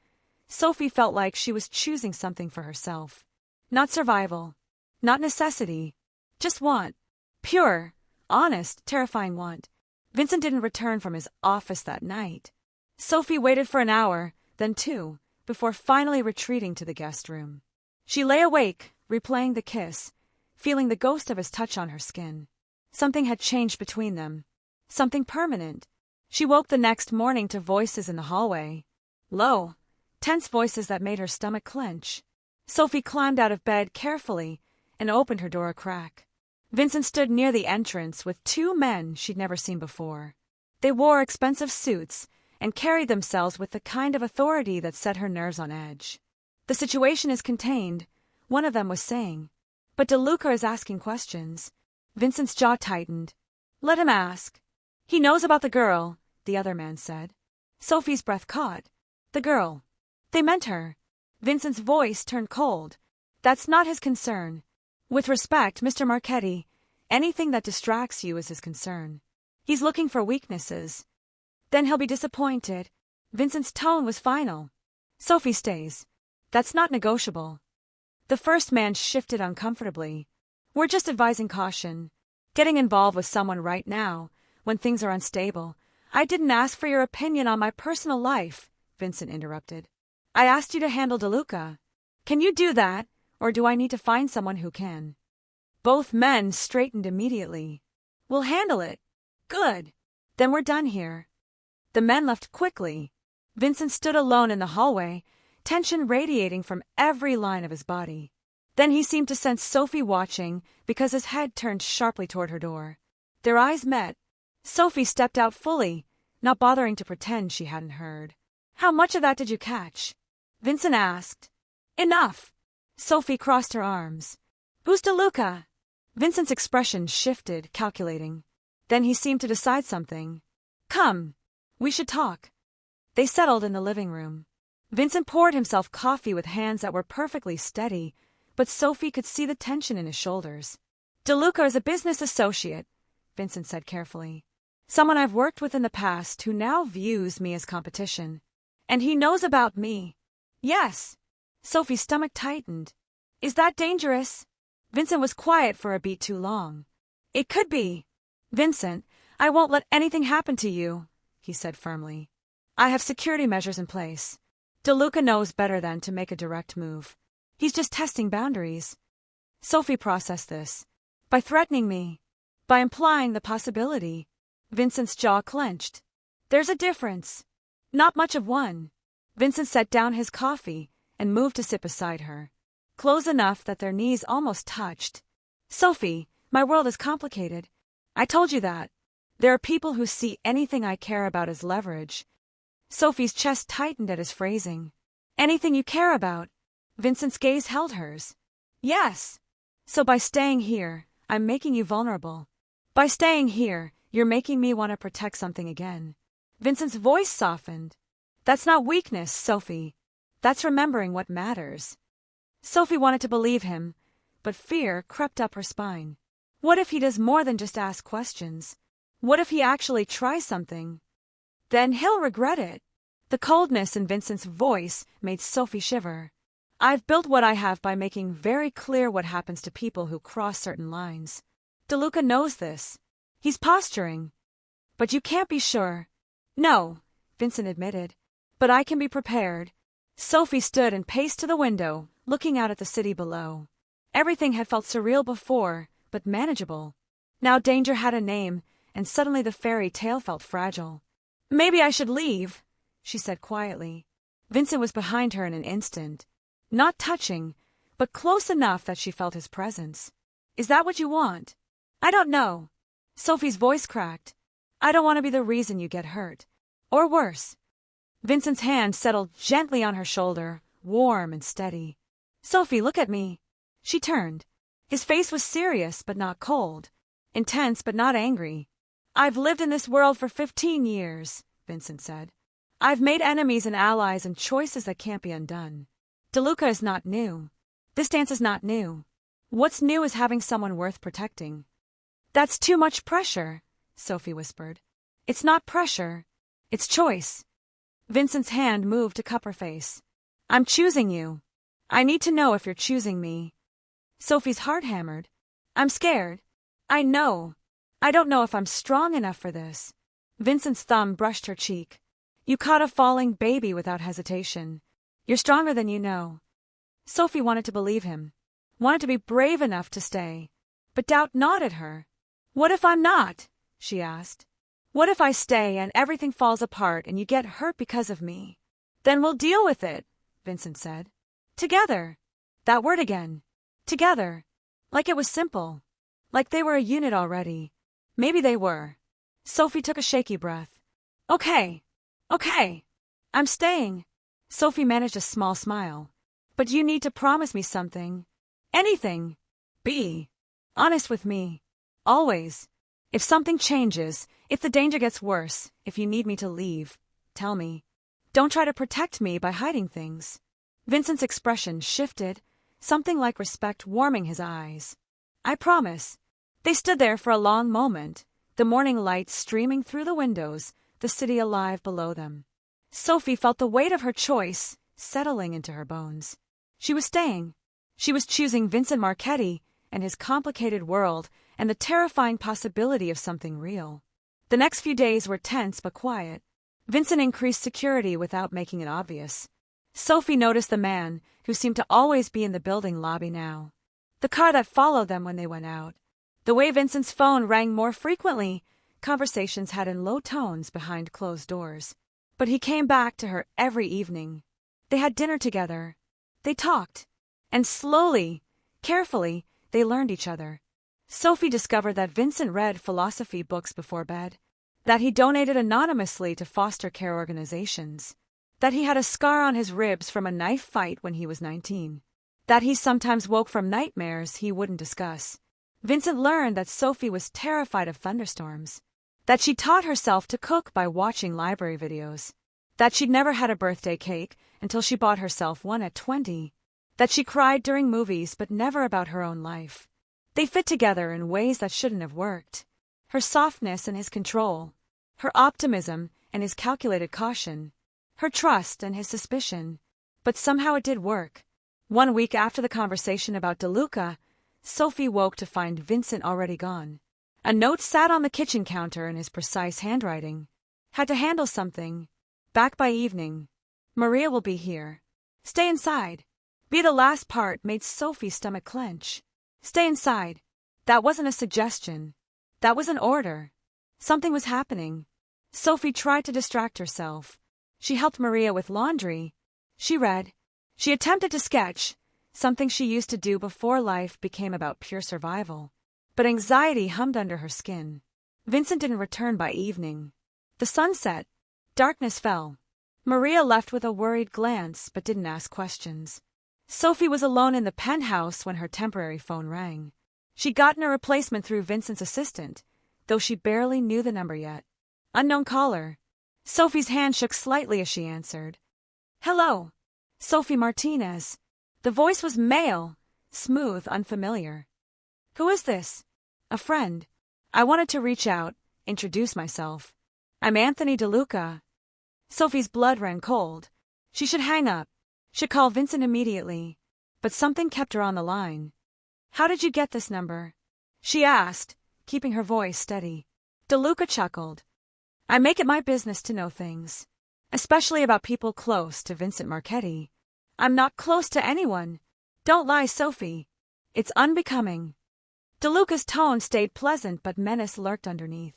Sophie felt like she was choosing something for herself. Not survival, not necessity, just want. Pure, honest, terrifying want. Vincent didn't return from his office that night. Sophie waited for an hour, then 2, before finally retreating to the guest room. She lay awake, replaying the kiss, feeling the ghost of his touch on her skin. Something had changed between them. Something permanent. She woke the next morning to voices in the hallway. Low, tense voices that made her stomach clench. Sophie climbed out of bed carefully and opened her door a crack. Vincent stood near the entrance with 2 men she'd never seen before. They wore expensive suits and carried themselves with the kind of authority that set her nerves on edge. The situation is contained, one of them was saying. But DeLuca is asking questions. Vincent's jaw tightened. Let him ask. He knows about the girl, the other man said. Sophie's breath caught. The girl. They meant her. Vincent's voice turned cold. That's not his concern. With respect, Mr. Marchetti, anything that distracts you is his concern. He's looking for weaknesses. Then he'll be disappointed. Vincent's tone was final. Sophie stays. That's not negotiable. The first man shifted uncomfortably. We're just advising caution. Getting involved with someone right now, when things are unstable. I didn't ask for your opinion on my personal life, Vincent interrupted. I asked you to handle DeLuca. Can you do that, or do I need to find someone who can? Both men straightened immediately. We'll handle it. Good. Then we're done here. The men left quickly. Vincent stood alone in the hallway, tension radiating from every line of his body. Then he seemed to sense Sophie watching because his head turned sharply toward her door. Their eyes met. Sophie stepped out fully, not bothering to pretend she hadn't heard. How much of that did you catch? Vincent asked. Enough. Sophie crossed her arms. Who's DeLuca? Vincent's expression shifted, calculating. Then he seemed to decide something. Come. We should talk. They settled in the living room. Vincent poured himself coffee with hands that were perfectly steady, but Sophie could see the tension in his shoulders. DeLuca is a business associate, Vincent said carefully. Someone I've worked with in the past who now views me as competition. And he knows about me. Yes. Sophie's stomach tightened. Is that dangerous? Vincent was quiet for a beat too long. It could be. Vincent, I won't let anything happen to you, he said firmly. I have security measures in place. DeLuca knows better than to make a direct move. He's just testing boundaries. Sophie processed this. By threatening me. By implying the possibility. Vincent's jaw clenched. There's a difference. Not much of one. Vincent set down his coffee and moved to sit beside her. Close enough that their knees almost touched. Sophie, my world is complicated. I told you that. There are people who see anything I care about as leverage. Sophie's chest tightened at his phrasing. Anything you care about? Vincent's gaze held hers. Yes. So by staying here, I'm making you vulnerable. By staying here, you're making me want to protect something again. Vincent's voice softened. That's not weakness, Sophie. That's remembering what matters. Sophie wanted to believe him, but fear crept up her spine. What if he does more than just ask questions? What if he actually tries something? Then he'll regret it. The coldness in Vincent's voice made Sophie shiver. I've built what I have by making very clear what happens to people who cross certain lines. DeLuca knows this. He's posturing. But you can't be sure. No, Vincent admitted. But I can be prepared. Sophie stood and paced to the window, looking out at the city below. Everything had felt surreal before, but manageable. Now danger had a name, and suddenly the fairy tale felt fragile. Maybe I should leave, she said quietly. Vincent was behind her in an instant. Not touching, but close enough that she felt his presence. Is that what you want? I don't know. Sophie's voice cracked. I don't want to be the reason you get hurt. Or worse. Vincent's hand settled gently on her shoulder, warm and steady. Sophie, look at me. She turned. His face was serious but not cold. Intense but not angry. I've lived in this world for 15 years, Vincent said. I've made enemies and allies and choices that can't be undone. DeLuca is not new. This dance is not new. What's new is having someone worth protecting. That's too much pressure, Sophie whispered. It's not pressure. It's choice. Vincent's hand moved to cup her face. I'm choosing you. I need to know if you're choosing me. Sophie's heart hammered. I'm scared. I know. I don't know if I'm strong enough for this. Vincent's thumb brushed her cheek. You caught a falling baby without hesitation. You're stronger than you know. Sophie wanted to believe him. Wanted to be brave enough to stay. But doubt gnawed at her. What if I'm not? She asked. What if I stay and everything falls apart and you get hurt because of me? Then we'll deal with it, Vincent said. Together. That word again. Together. Like it was simple. Like they were a unit already. Maybe they were. Sophie took a shaky breath. Okay. I'm staying. Sophie managed a small smile. But you need to promise me something. Anything. Be honest with me. Always. If something changes, if the danger gets worse, if you need me to leave, tell me. Don't try to protect me by hiding things. Vincent's expression shifted, something like respect warming his eyes. I promise. They stood there for a long moment, the morning light streaming through the windows, the city alive below them. Sophie felt the weight of her choice settling into her bones. She was staying. She was choosing Vincent Marchetti and his complicated world and the terrifying possibility of something real. The next few days were tense but quiet. Vincent increased security without making it obvious. Sophie noticed the man, who seemed to always be in the building lobby now. The car that followed them when they went out. The way Vincent's phone rang more frequently, conversations had in low tones behind closed doors. But he came back to her every evening. They had dinner together. They talked. And slowly, carefully, they learned each other. Sophie discovered that Vincent read philosophy books before bed, that he donated anonymously to foster care organizations, that he had a scar on his ribs from a knife fight when he was 19, that he sometimes woke from nightmares he wouldn't discuss. Vincent learned that Sophie was terrified of thunderstorms, that she taught herself to cook by watching library videos, that she'd never had a birthday cake until she bought herself one at 20, that she cried during movies but never about her own life. They fit together in ways that shouldn't have worked. Her softness and his control, her optimism and his calculated caution, her trust and his suspicion. But somehow it did work. 1 week after the conversation about DeLuca, Sophie woke to find Vincent already gone. A note sat on the kitchen counter in his precise handwriting. Had to handle something. Back by evening. Maria will be here. Stay inside. Be the last part made Sophie's stomach clench. Stay inside. That wasn't a suggestion. That was an order. Something was happening. Sophie tried to distract herself. She helped Maria with laundry. She read. She attempted to sketch, something she used to do before life became about pure survival. But anxiety hummed under her skin. Vincent didn't return by evening. The sun set. Darkness fell. Maria left with a worried glance but didn't ask questions. Sophie was alone in the penthouse when her temporary phone rang. She'd gotten a replacement through Vincent's assistant, though she barely knew the number yet. Unknown caller. Sophie's hand shook slightly as she answered. Hello. Sophie Martinez. The voice was male, smooth, unfamiliar. Who is this? A friend. I wanted to reach out, introduce myself. I'm Anthony DeLuca. Sophie's blood ran cold. She should hang up. Should call Vincent immediately. But something kept her on the line. How did you get this number? She asked, keeping her voice steady. DeLuca chuckled. I make it my business to know things, especially about people close to Vincent Marchetti. I'm not close to anyone. Don't lie, Sophie. It's unbecoming. DeLuca's tone stayed pleasant, but menace lurked underneath.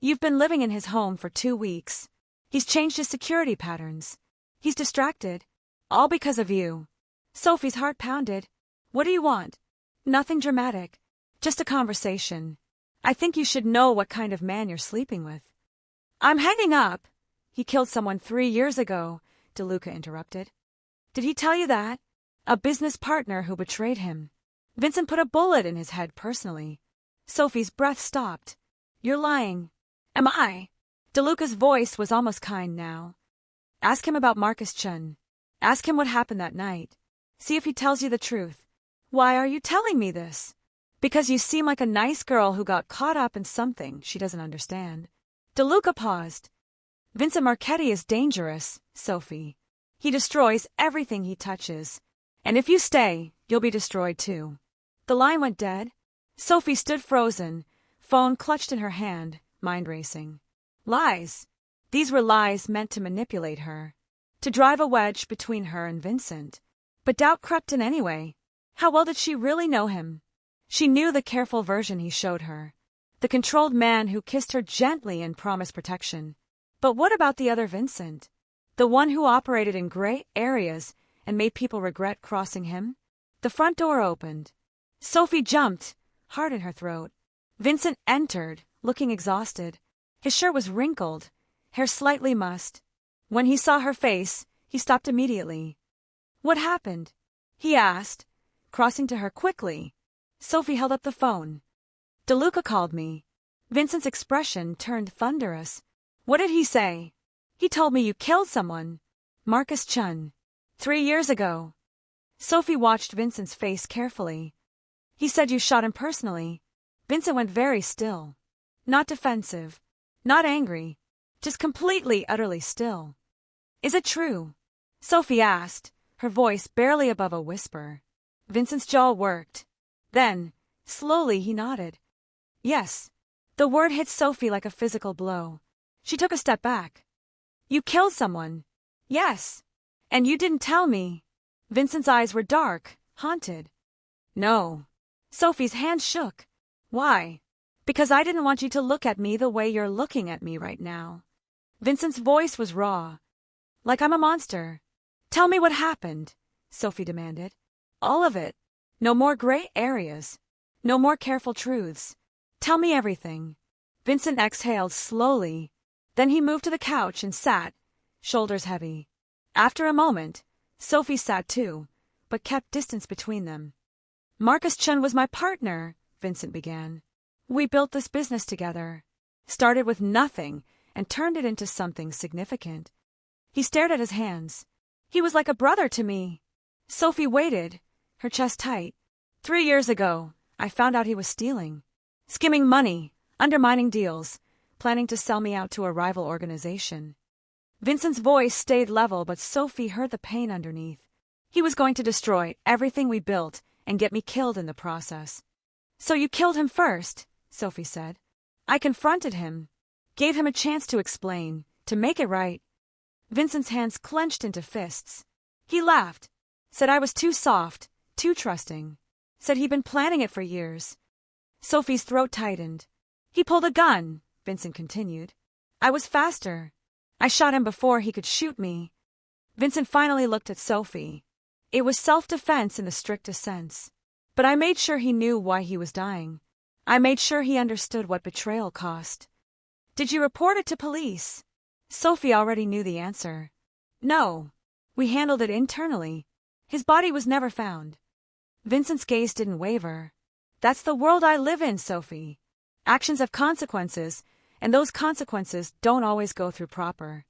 You've been living in his home for 2 weeks. He's changed his security patterns. He's distracted. All because of you. Sophie's heart pounded. What do you want? Nothing dramatic. Just a conversation. I think you should know what kind of man you're sleeping with. I'm hanging up. He killed someone 3 years ago, DeLuca interrupted. Did he tell you that? A business partner who betrayed him. Vincent put a bullet in his head personally. Sophie's breath stopped. You're lying. Am I? DeLuca's voice was almost kind now. Ask him about Marcus Chun. Ask him what happened that night. See if he tells you the truth. Why are you telling me this? Because you seem like a nice girl who got caught up in something she doesn't understand. DeLuca paused. Vincent Marchetti is dangerous, Sophie. He destroys everything he touches. And if you stay, you'll be destroyed too. The line went dead. Sophie stood frozen, phone clutched in her hand, mind racing. Lies. These were lies meant to manipulate her, to drive a wedge between her and Vincent. But doubt crept in anyway. How well did she really know him? She knew the careful version he showed her, the controlled man who kissed her gently and promised protection. But what about the other Vincent? The one who operated in gray areas and made people regret crossing him? The front door opened. Sophie jumped, heart in her throat. Vincent entered, looking exhausted. His shirt was wrinkled, hair slightly mussed. When he saw her face, he stopped immediately. What happened? He asked, crossing to her quickly. Sophie held up the phone. DeLuca called me. Vincent's expression turned thunderous. What did he say? He told me you killed someone. Marcus Chun. 3 years ago. Sophie watched Vincent's face carefully. He said you shot him personally. Vincent went very still. Not defensive. Not angry. Just completely, utterly still. Is it true? Sophie asked, her voice barely above a whisper. Vincent's jaw worked. Then, slowly, he nodded. Yes. The word hit Sophie like a physical blow. She took a step back. You killed someone. Yes. And you didn't tell me. Vincent's eyes were dark, haunted. No. Sophie's hand shook. Why? Because I didn't want you to look at me the way you're looking at me right now. Vincent's voice was raw. Like I'm a monster. Tell me what happened, Sophie demanded. All of it. No more gray areas. No more careful truths. Tell me everything. Vincent exhaled slowly. Then he moved to the couch and sat, shoulders heavy. After a moment, Sophie sat too, but kept distance between them. Marcus Chun was my partner, Vincent began. We built this business together. Started with nothing and turned it into something significant. He stared at his hands. He was like a brother to me. Sophie waited, her chest tight. 3 years ago, I found out he was stealing. Skimming money, undermining deals, planning to sell me out to a rival organization. Vincent's voice stayed level, but Sophie heard the pain underneath. He was going to destroy everything we built and get me killed in the process. So you killed him first, Sophie said. I confronted him, gave him a chance to explain, to make it right. Vincent's hands clenched into fists. He laughed, said I was too soft, too trusting, said he'd been planning it for years. Sophie's throat tightened. He pulled a gun, Vincent continued. I was faster. I shot him before he could shoot me. Vincent finally looked at Sophie. It was self-defense in the strictest sense. But I made sure he knew why he was dying. I made sure he understood what betrayal cost. Did you report it to police? Sophie already knew the answer. No. We handled it internally. His body was never found. Vincent's gaze didn't waver. That's the world I live in, Sophie. Actions have consequences, and those consequences don't always go through proper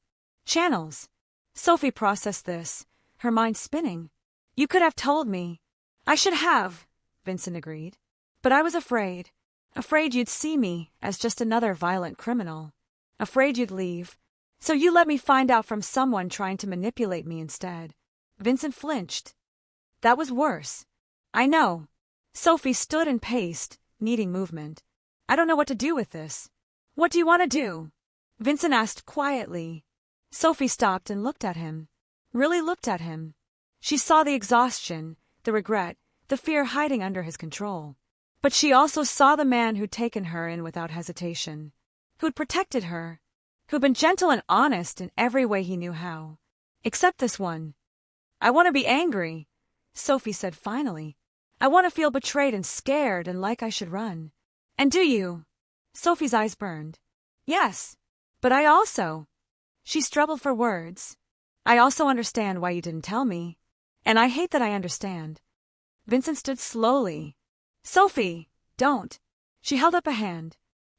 channels. Sophie processed this, her mind spinning. You could have told me. I should have, Vincent agreed. But I was afraid. Afraid you'd see me as just another violent criminal. Afraid you'd leave. So you let me find out from someone trying to manipulate me instead. Vincent flinched. That was worse. I know. Sophie stood and paced, needing movement. I don't know what to do with this. What do you want to do? Vincent asked quietly. Sophie stopped and looked at him. Really looked at him. She saw the exhaustion, the regret, the fear hiding under his control. But she also saw the man who'd taken her in without hesitation. Who'd protected her. Who'd been gentle and honest in every way he knew how. Except this one. I want to be angry, Sophie said finally. I want to feel betrayed and scared and like I should run. And do you? Sophie's eyes burned. Yes. But I also. She struggled for words. I also understand why you didn't tell me. And I hate that I understand. Vincent stood slowly. Sophie, don't. She held up a hand.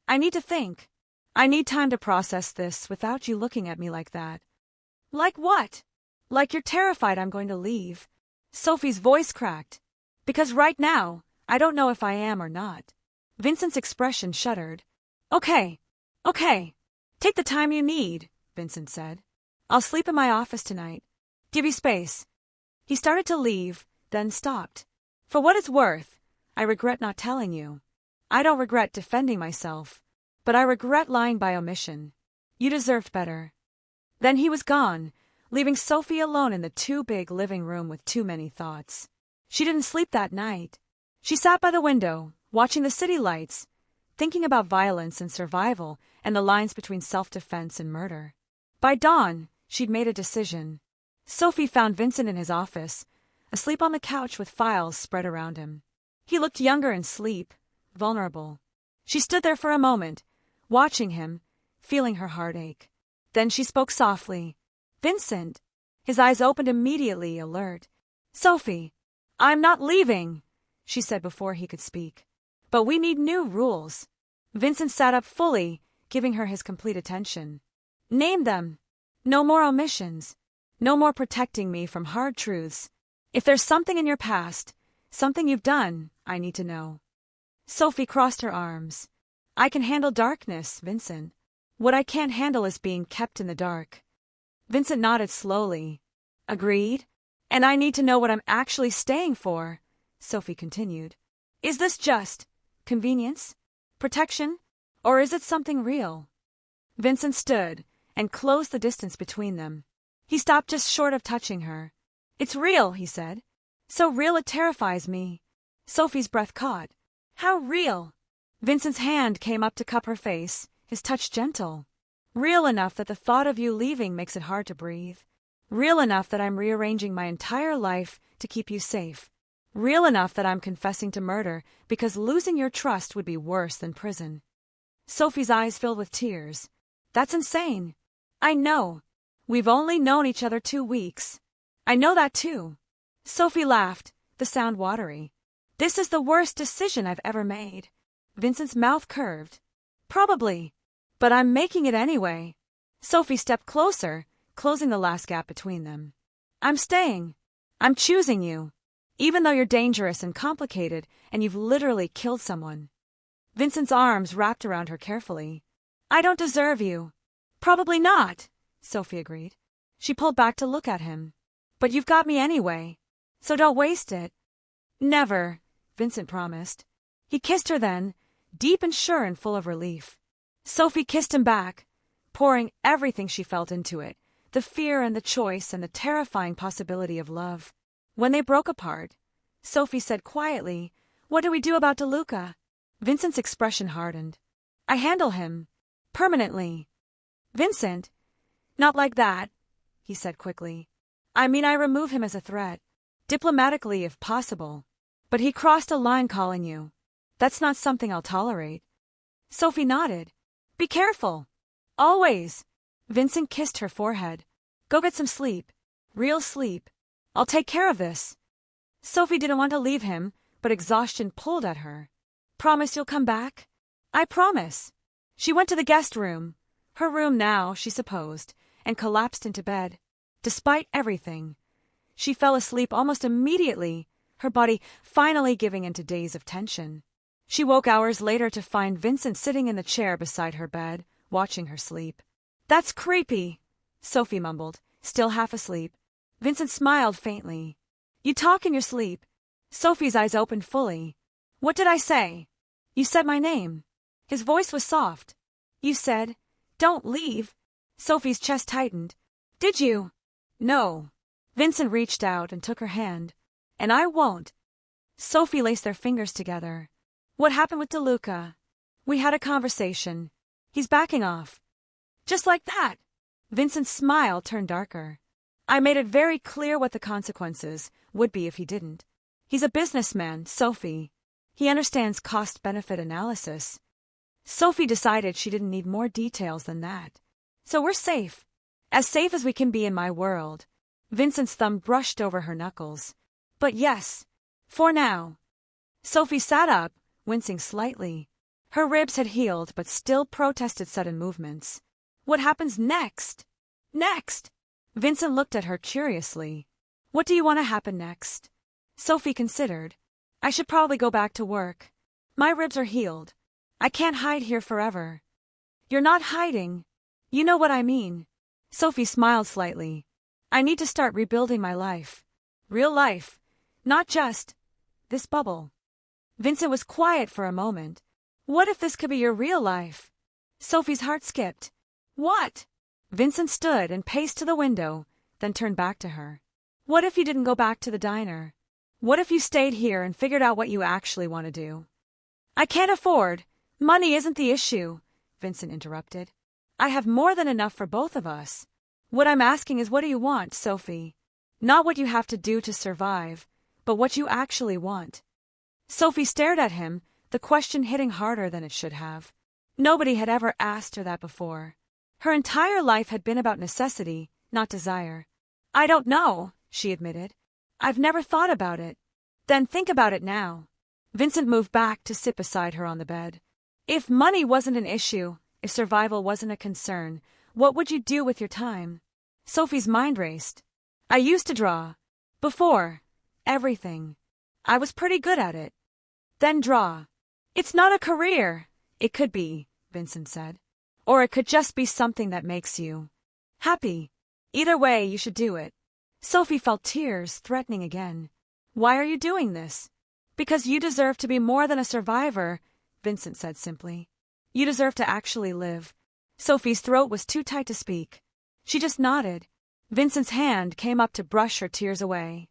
I need to think. I need time to process this without you looking at me like that. Like what? Like you're terrified I'm going to leave. Sophie's voice cracked. Because right now, I don't know if I am or not. Vincent's expression shuddered. Okay. Take the time you need, Vincent said. I'll sleep in my office tonight. Give you space. He started to leave, then stopped. For what it's worth, I regret not telling you. I don't regret defending myself, but I regret lying by omission. You deserved better. Then he was gone, leaving Sophie alone in the too big living room with too many thoughts. She didn't sleep that night. She sat by the window, watching the city lights, thinking about violence and survival and the lines between self-defense and murder. By dawn, she'd made a decision. Sophie found Vincent in his office, asleep on the couch with files spread around him. He looked younger in sleep, vulnerable. She stood there for a moment, watching him, feeling her heart ache. Then she spoke softly. Vincent! His eyes opened immediately, alert. Sophie! I'm not leaving, she said before he could speak. But we need new rules. Vincent sat up fully, giving her his complete attention. Name them. No more omissions. No more protecting me from hard truths. If there's something in your past, something you've done, I need to know. Sophie crossed her arms. I can handle darkness, Vincent. What I can't handle is being kept in the dark. Vincent nodded slowly. Agreed. And I need to know what I'm actually staying for, Sophie continued. Is this just convenience? Protection? Or is it something real? Vincent stood and closed the distance between them. He stopped just short of touching her. It's real, he said. So real it terrifies me. Sophie's breath caught. How real? Vincent's hand came up to cup her face, his touch gentle. Real enough that the thought of you leaving makes it hard to breathe. Real enough that I'm rearranging my entire life to keep you safe. Real enough that I'm confessing to murder because losing your trust would be worse than prison. Sophie's eyes filled with tears. That's insane. I know. We've only known each other 2 weeks. I know that too. Sophie laughed, the sound watery. This is the worst decision I've ever made. Vincent's mouth curved. Probably. But I'm making it anyway. Sophie stepped closer, closing the last gap between them. I'm staying. I'm choosing you. Even though you're dangerous and complicated and you've literally killed someone. Vincent's arms wrapped around her carefully. I don't deserve you. Probably not, Sophie agreed. She pulled back to look at him. But you've got me anyway. So don't waste it. Never, Vincent promised. He kissed her then, deep and sure and full of relief. Sophie kissed him back, pouring everything she felt into it, the fear and the choice and the terrifying possibility of love. When they broke apart, Sophie said quietly, What do we do about DeLuca? Vincent's expression hardened. I handle him. Permanently. Vincent. Not like that, he said quickly. I mean I remove him as a threat. Diplomatically if possible. But he crossed a line calling you. That's not something I'll tolerate. Sophie nodded. Be careful. Always. Vincent kissed her forehead. Go get some sleep. Real sleep. I'll take care of this. Sophie didn't want to leave him, but exhaustion pulled at her. Promise you'll come back? I promise. She went to the guest room. Her room now, she supposed, and collapsed into bed. Despite everything, she fell asleep almost immediately, her body finally giving into days of tension. She woke hours later to find Vincent sitting in the chair beside her bed, watching her sleep. That's creepy, Sophie mumbled, still half asleep. Vincent smiled faintly. You talk in your sleep. Sophie's eyes opened fully. What did I say? You said my name. His voice was soft. You said, don't leave. Sophie's chest tightened. Did you? No. Vincent reached out and took her hand. And I won't. Sophie laced their fingers together. What happened with DeLuca? We had a conversation. He's backing off. Just like that. Vincent's smile turned darker. I made it very clear what the consequences would be if he didn't. He's a businessman, Sophie. He understands cost-benefit analysis. Sophie decided she didn't need more details than that. So we're safe. As safe as we can be in my world. Vincent's thumb brushed over her knuckles. But yes, for now. Sophie sat up, wincing slightly. Her ribs had healed but still protested sudden movements. What happens next? Next! Vincent looked at her curiously. What do you want to happen next? Sophie considered. I should probably go back to work. My ribs are healed. I can't hide here forever. You're not hiding. You know what I mean. Sophie smiled slightly. I need to start rebuilding my life. Real life. Not just this bubble. Vincent was quiet for a moment. What if this could be your real life? Sophie's heart skipped. What? Vincent stood and paced to the window, then turned back to her. What if you didn't go back to the diner? What if you stayed here and figured out what you actually want to do? I can't afford. Money isn't the issue, Vincent interrupted. I have more than enough for both of us. What I'm asking is, what do you want, Sophie? Not what you have to do to survive, but what you actually want. Sophie stared at him, the question hitting harder than it should have. Nobody had ever asked her that before. Her entire life had been about necessity, not desire. I don't know, she admitted. I've never thought about it. Then think about it now. Vincent moved back to sit beside her on the bed. If money wasn't an issue, if survival wasn't a concern, what would you do with your time? Sophie's mind raced. I used to draw. Before. Everything. I was pretty good at it. Then draw. It's not a career. It could be, Vincent said. Or it could just be something that makes you happy. Either way, you should do it. Sophie felt tears threatening again. Why are you doing this? Because you deserve to be more than a survivor, Vincent said simply. You deserve to actually live. Sophie's throat was too tight to speak. She just nodded. Vincent's hand came up to brush her tears away.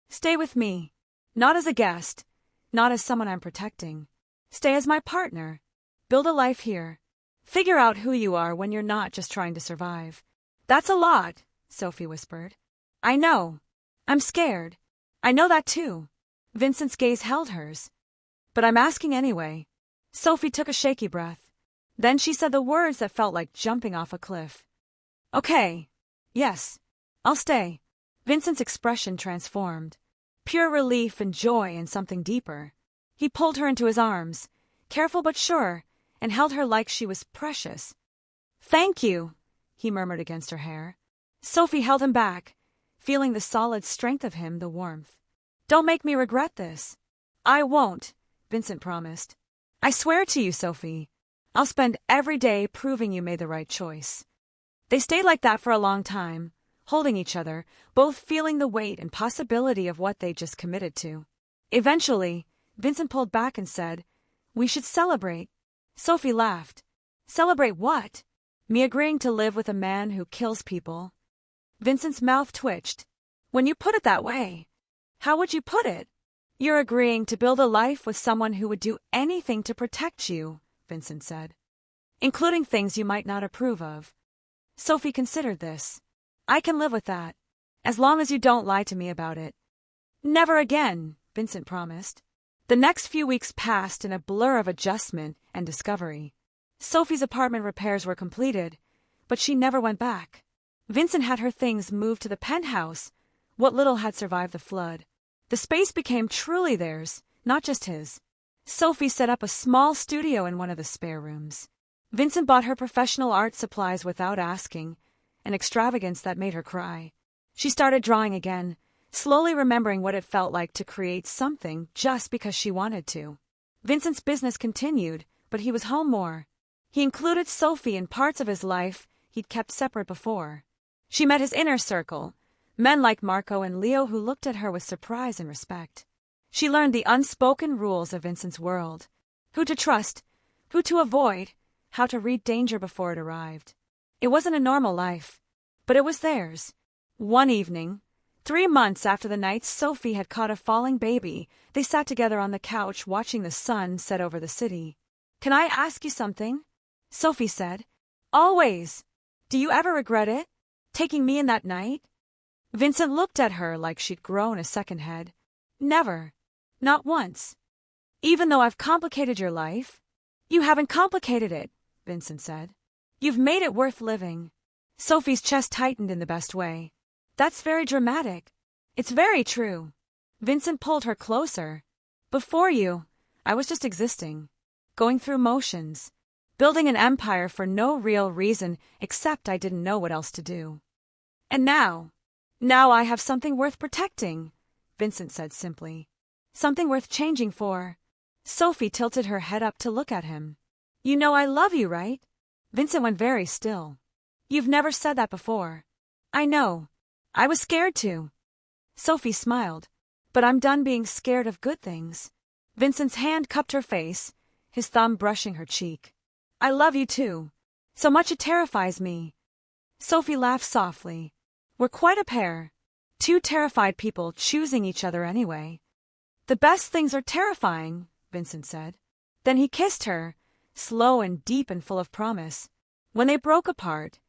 Stay with me. Not as a guest. Not as someone I'm protecting. Stay as my partner. Build a life here. Figure out who you are when you're not just trying to survive. That's a lot, Sophie whispered. I know. I'm scared. I know that too. Vincent's gaze held hers. But I'm asking anyway. Sophie took a shaky breath. Then she said the words that felt like jumping off a cliff. Okay. Yes. I'll stay. Vincent's expression transformed. Pure relief and joy and something deeper. He pulled her into his arms, careful but sure, and held her like she was precious. Thank you, he murmured against her hair. Sophie held him back, feeling the solid strength of him, the warmth. Don't make me regret this. I won't, Vincent promised. I swear to you, Sophie. I'll spend every day proving you made the right choice. They stayed like that for a long time, holding each other, both feeling the weight and possibility of what they just committed to. Eventually, Vincent pulled back and said, We should celebrate. Sophie laughed. Celebrate what? Me agreeing to live with a man who kills people. Vincent's mouth twitched. When you put it that way, how would you put it? You're agreeing to build a life with someone who would do anything to protect you, Vincent said. Including things you might not approve of. Sophie considered this. I can live with that, as long as you don't lie to me about it. Never again, Vincent promised. The next few weeks passed in a blur of adjustment and discovery. Sophie's apartment repairs were completed, but she never went back. Vincent had her things moved to the penthouse, what little had survived the flood. The space became truly theirs, not just his. Sophie set up a small studio in one of the spare rooms. Vincent bought her professional art supplies without asking, an extravagance that made her cry. She started drawing again, slowly remembering what it felt like to create something just because she wanted to. Vincent's business continued, but he was home more. He included Sophie in parts of his life he'd kept separate before. She met his inner circle, men like Marco and Leo who looked at her with surprise and respect. She learned the unspoken rules of Vincent's world, who to trust, who to avoid, how to read danger before it arrived. It wasn't a normal life, but it was theirs. One evening, 3 months after the night Sophie had caught a falling baby, they sat together on the couch watching the sun set over the city. "Can I ask you something?" Sophie said. "Always. Do you ever regret it? Taking me in that night?" Vincent looked at her like she'd grown a second head. "Never. Not once. Even though I've complicated your life?" "You haven't complicated it," Vincent said. "You've made it worth living." Sophie's chest tightened in the best way. "That's very dramatic." "It's very true." Vincent pulled her closer. "Before you, I was just existing, going through motions, building an empire for no real reason except I didn't know what else to do. And now I have something worth protecting," Vincent said simply. "Something worth changing for." Sophie tilted her head up to look at him. "You know I love you, right?" Vincent went very still. "You've never said that before." "I know. I was scared to." Sophie smiled. "But I'm done being scared of good things." Vincent's hand cupped her face, his thumb brushing her cheek. "I love you too. So much it terrifies me." Sophie laughed softly. "We're quite a pair. Two terrified people choosing each other anyway." "The best things are terrifying," Vincent said. Then he kissed her, slow and deep and full of promise. When they broke apart,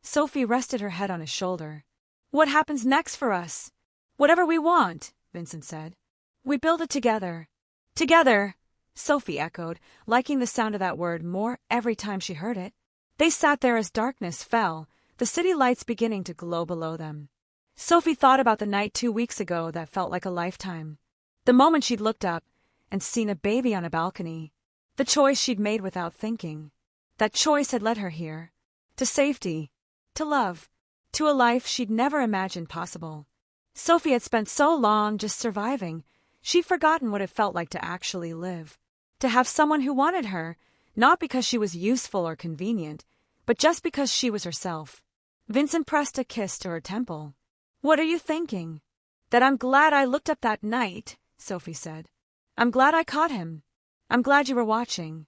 Sophie rested her head on his shoulder. "What happens next for us?" "Whatever we want," Vincent said. "We build it together." "Together," Sophie echoed, liking the sound of that word more every time she heard it. They sat there as darkness fell, the city lights beginning to glow below them. Sophie thought about the night 2 weeks ago that felt like a lifetime. The moment she'd looked up and seen a baby on a balcony. The choice she'd made without thinking. That choice had led her here. To safety. To love. To a life she'd never imagined possible. Sophie had spent so long just surviving, she'd forgotten what it felt like to actually live. To have someone who wanted her, not because she was useful or convenient, but just because she was herself. Vincent pressed a kiss to her temple. "What are you thinking?" "That I'm glad I looked up that night," Sophie said. "I'm glad I caught him. I'm glad you were watching."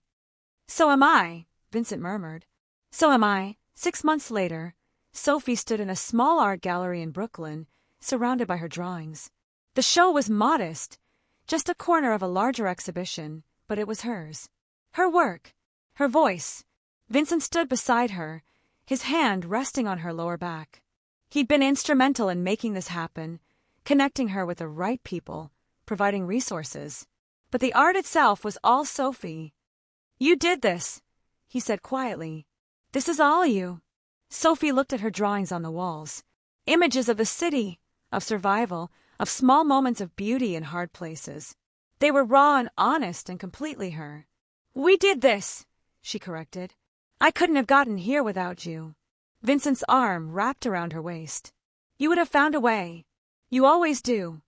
"So am I," Vincent murmured. "So am I." 6 months later, Sophie stood in a small art gallery in Brooklyn, surrounded by her drawings. The show was modest, just a corner of a larger exhibition, but it was hers. Her work, her voice. Vincent stood beside her, his hand resting on her lower back. He'd been instrumental in making this happen, connecting her with the right people, providing resources. But the art itself was all Sophie. "You did this," he said quietly. "This is all you." Sophie looked at her drawings on the walls. Images of the city, of survival, of small moments of beauty in hard places. They were raw and honest and completely her. "We did this," she corrected. "I couldn't have gotten here without you." Vincent's arm wrapped around her waist. "You would have found a way. You always do."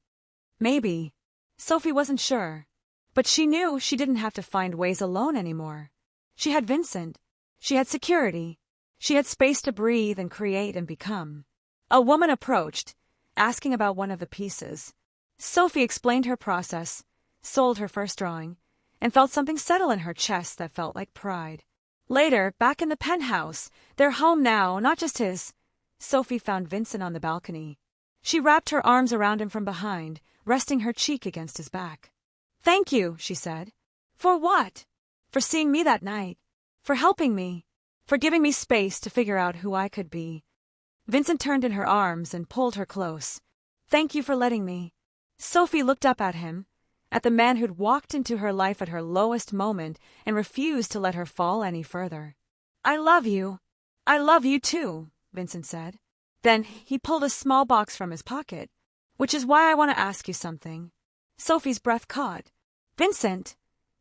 Maybe. Sophie wasn't sure. But she knew she didn't have to find ways alone anymore. She had Vincent. She had security. She had space to breathe and create and become. A woman approached, asking about one of the pieces. Sophie explained her process, sold her first drawing, and felt something settle in her chest that felt like pride. Later, back in the penthouse, their home now, not just his, Sophie found Vincent on the balcony. She wrapped her arms around him from behind, resting her cheek against his back. "Thank you," she said. "For what?" "For seeing me that night. For helping me. For giving me space to figure out who I could be." Vincent turned in her arms and pulled her close. "Thank you for letting me." Sophie looked up at him, at the man who'd walked into her life at her lowest moment and refused to let her fall any further. "I love you. I love you too," Vincent said. Then he pulled a small box from his pocket. "Which is why I want to ask you something." Sophie's breath caught. "Vincent."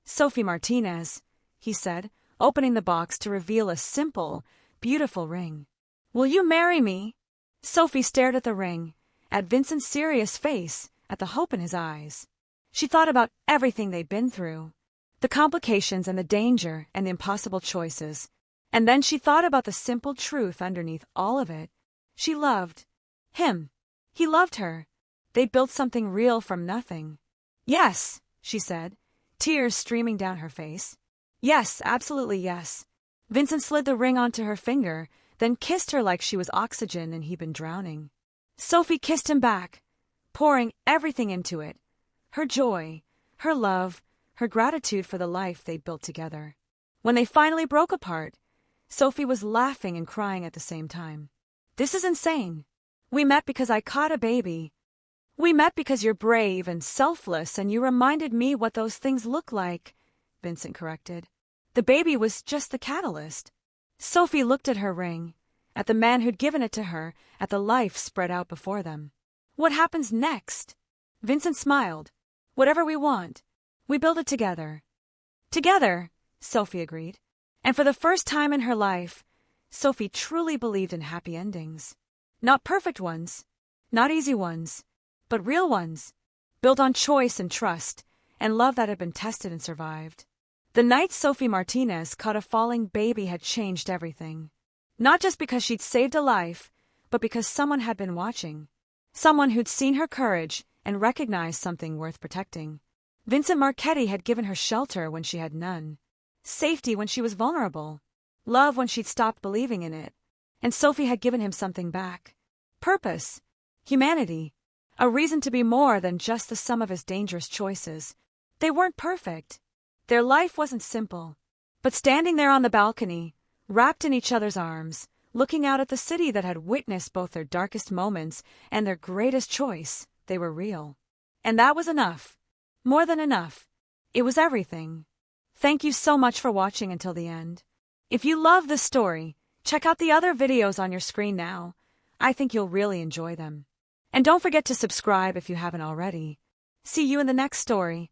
"Sophie Martinez," he said, opening the box to reveal a simple, beautiful ring. "Will you marry me?" Sophie stared at the ring, at Vincent's serious face, at the hope in his eyes. She thought about everything they'd been through, the complications and the danger and the impossible choices. And then she thought about the simple truth underneath all of it. She loved him. He loved her. They'd built something real from nothing. "Yes," she said, tears streaming down her face. "Yes, absolutely yes." Vincent slid the ring onto her finger, then kissed her like she was oxygen and he'd been drowning. Sophie kissed him back, pouring everything into it. Her joy, her love, her gratitude for the life they'd built together. When they finally broke apart, Sophie was laughing and crying at the same time. "This is insane. We met because I caught a baby. We met because you're brave and selfless and you reminded me what those things look like," Vincent corrected. "The baby was just the catalyst." Sophie looked at her ring, at the man who'd given it to her, at the life spread out before them. "What happens next?" Vincent smiled. "Whatever we want. We build it together." "Together," Sophie agreed. And for the first time in her life, Sophie truly believed in happy endings. Not perfect ones, not easy ones, but real ones, built on choice and trust, and love that had been tested and survived. The night Sophie Martinez caught a falling baby had changed everything. Not just because she'd saved a life, but because someone had been watching. Someone who'd seen her courage and recognized something worth protecting. Vincent Marchetti had given her shelter when she had none. Safety when she was vulnerable. Love when she'd stopped believing in it. And Sophie had given him something back. Purpose. Humanity. A reason to be more than just the sum of his dangerous choices. They weren't perfect. Their life wasn't simple. But standing there on the balcony, wrapped in each other's arms, looking out at the city that had witnessed both their darkest moments and their greatest choice, they were real. And that was enough. More than enough. It was everything. Thank you so much for watching until the end. If you love this story, check out the other videos on your screen now. I think you'll really enjoy them. And don't forget to subscribe if you haven't already. See you in the next story.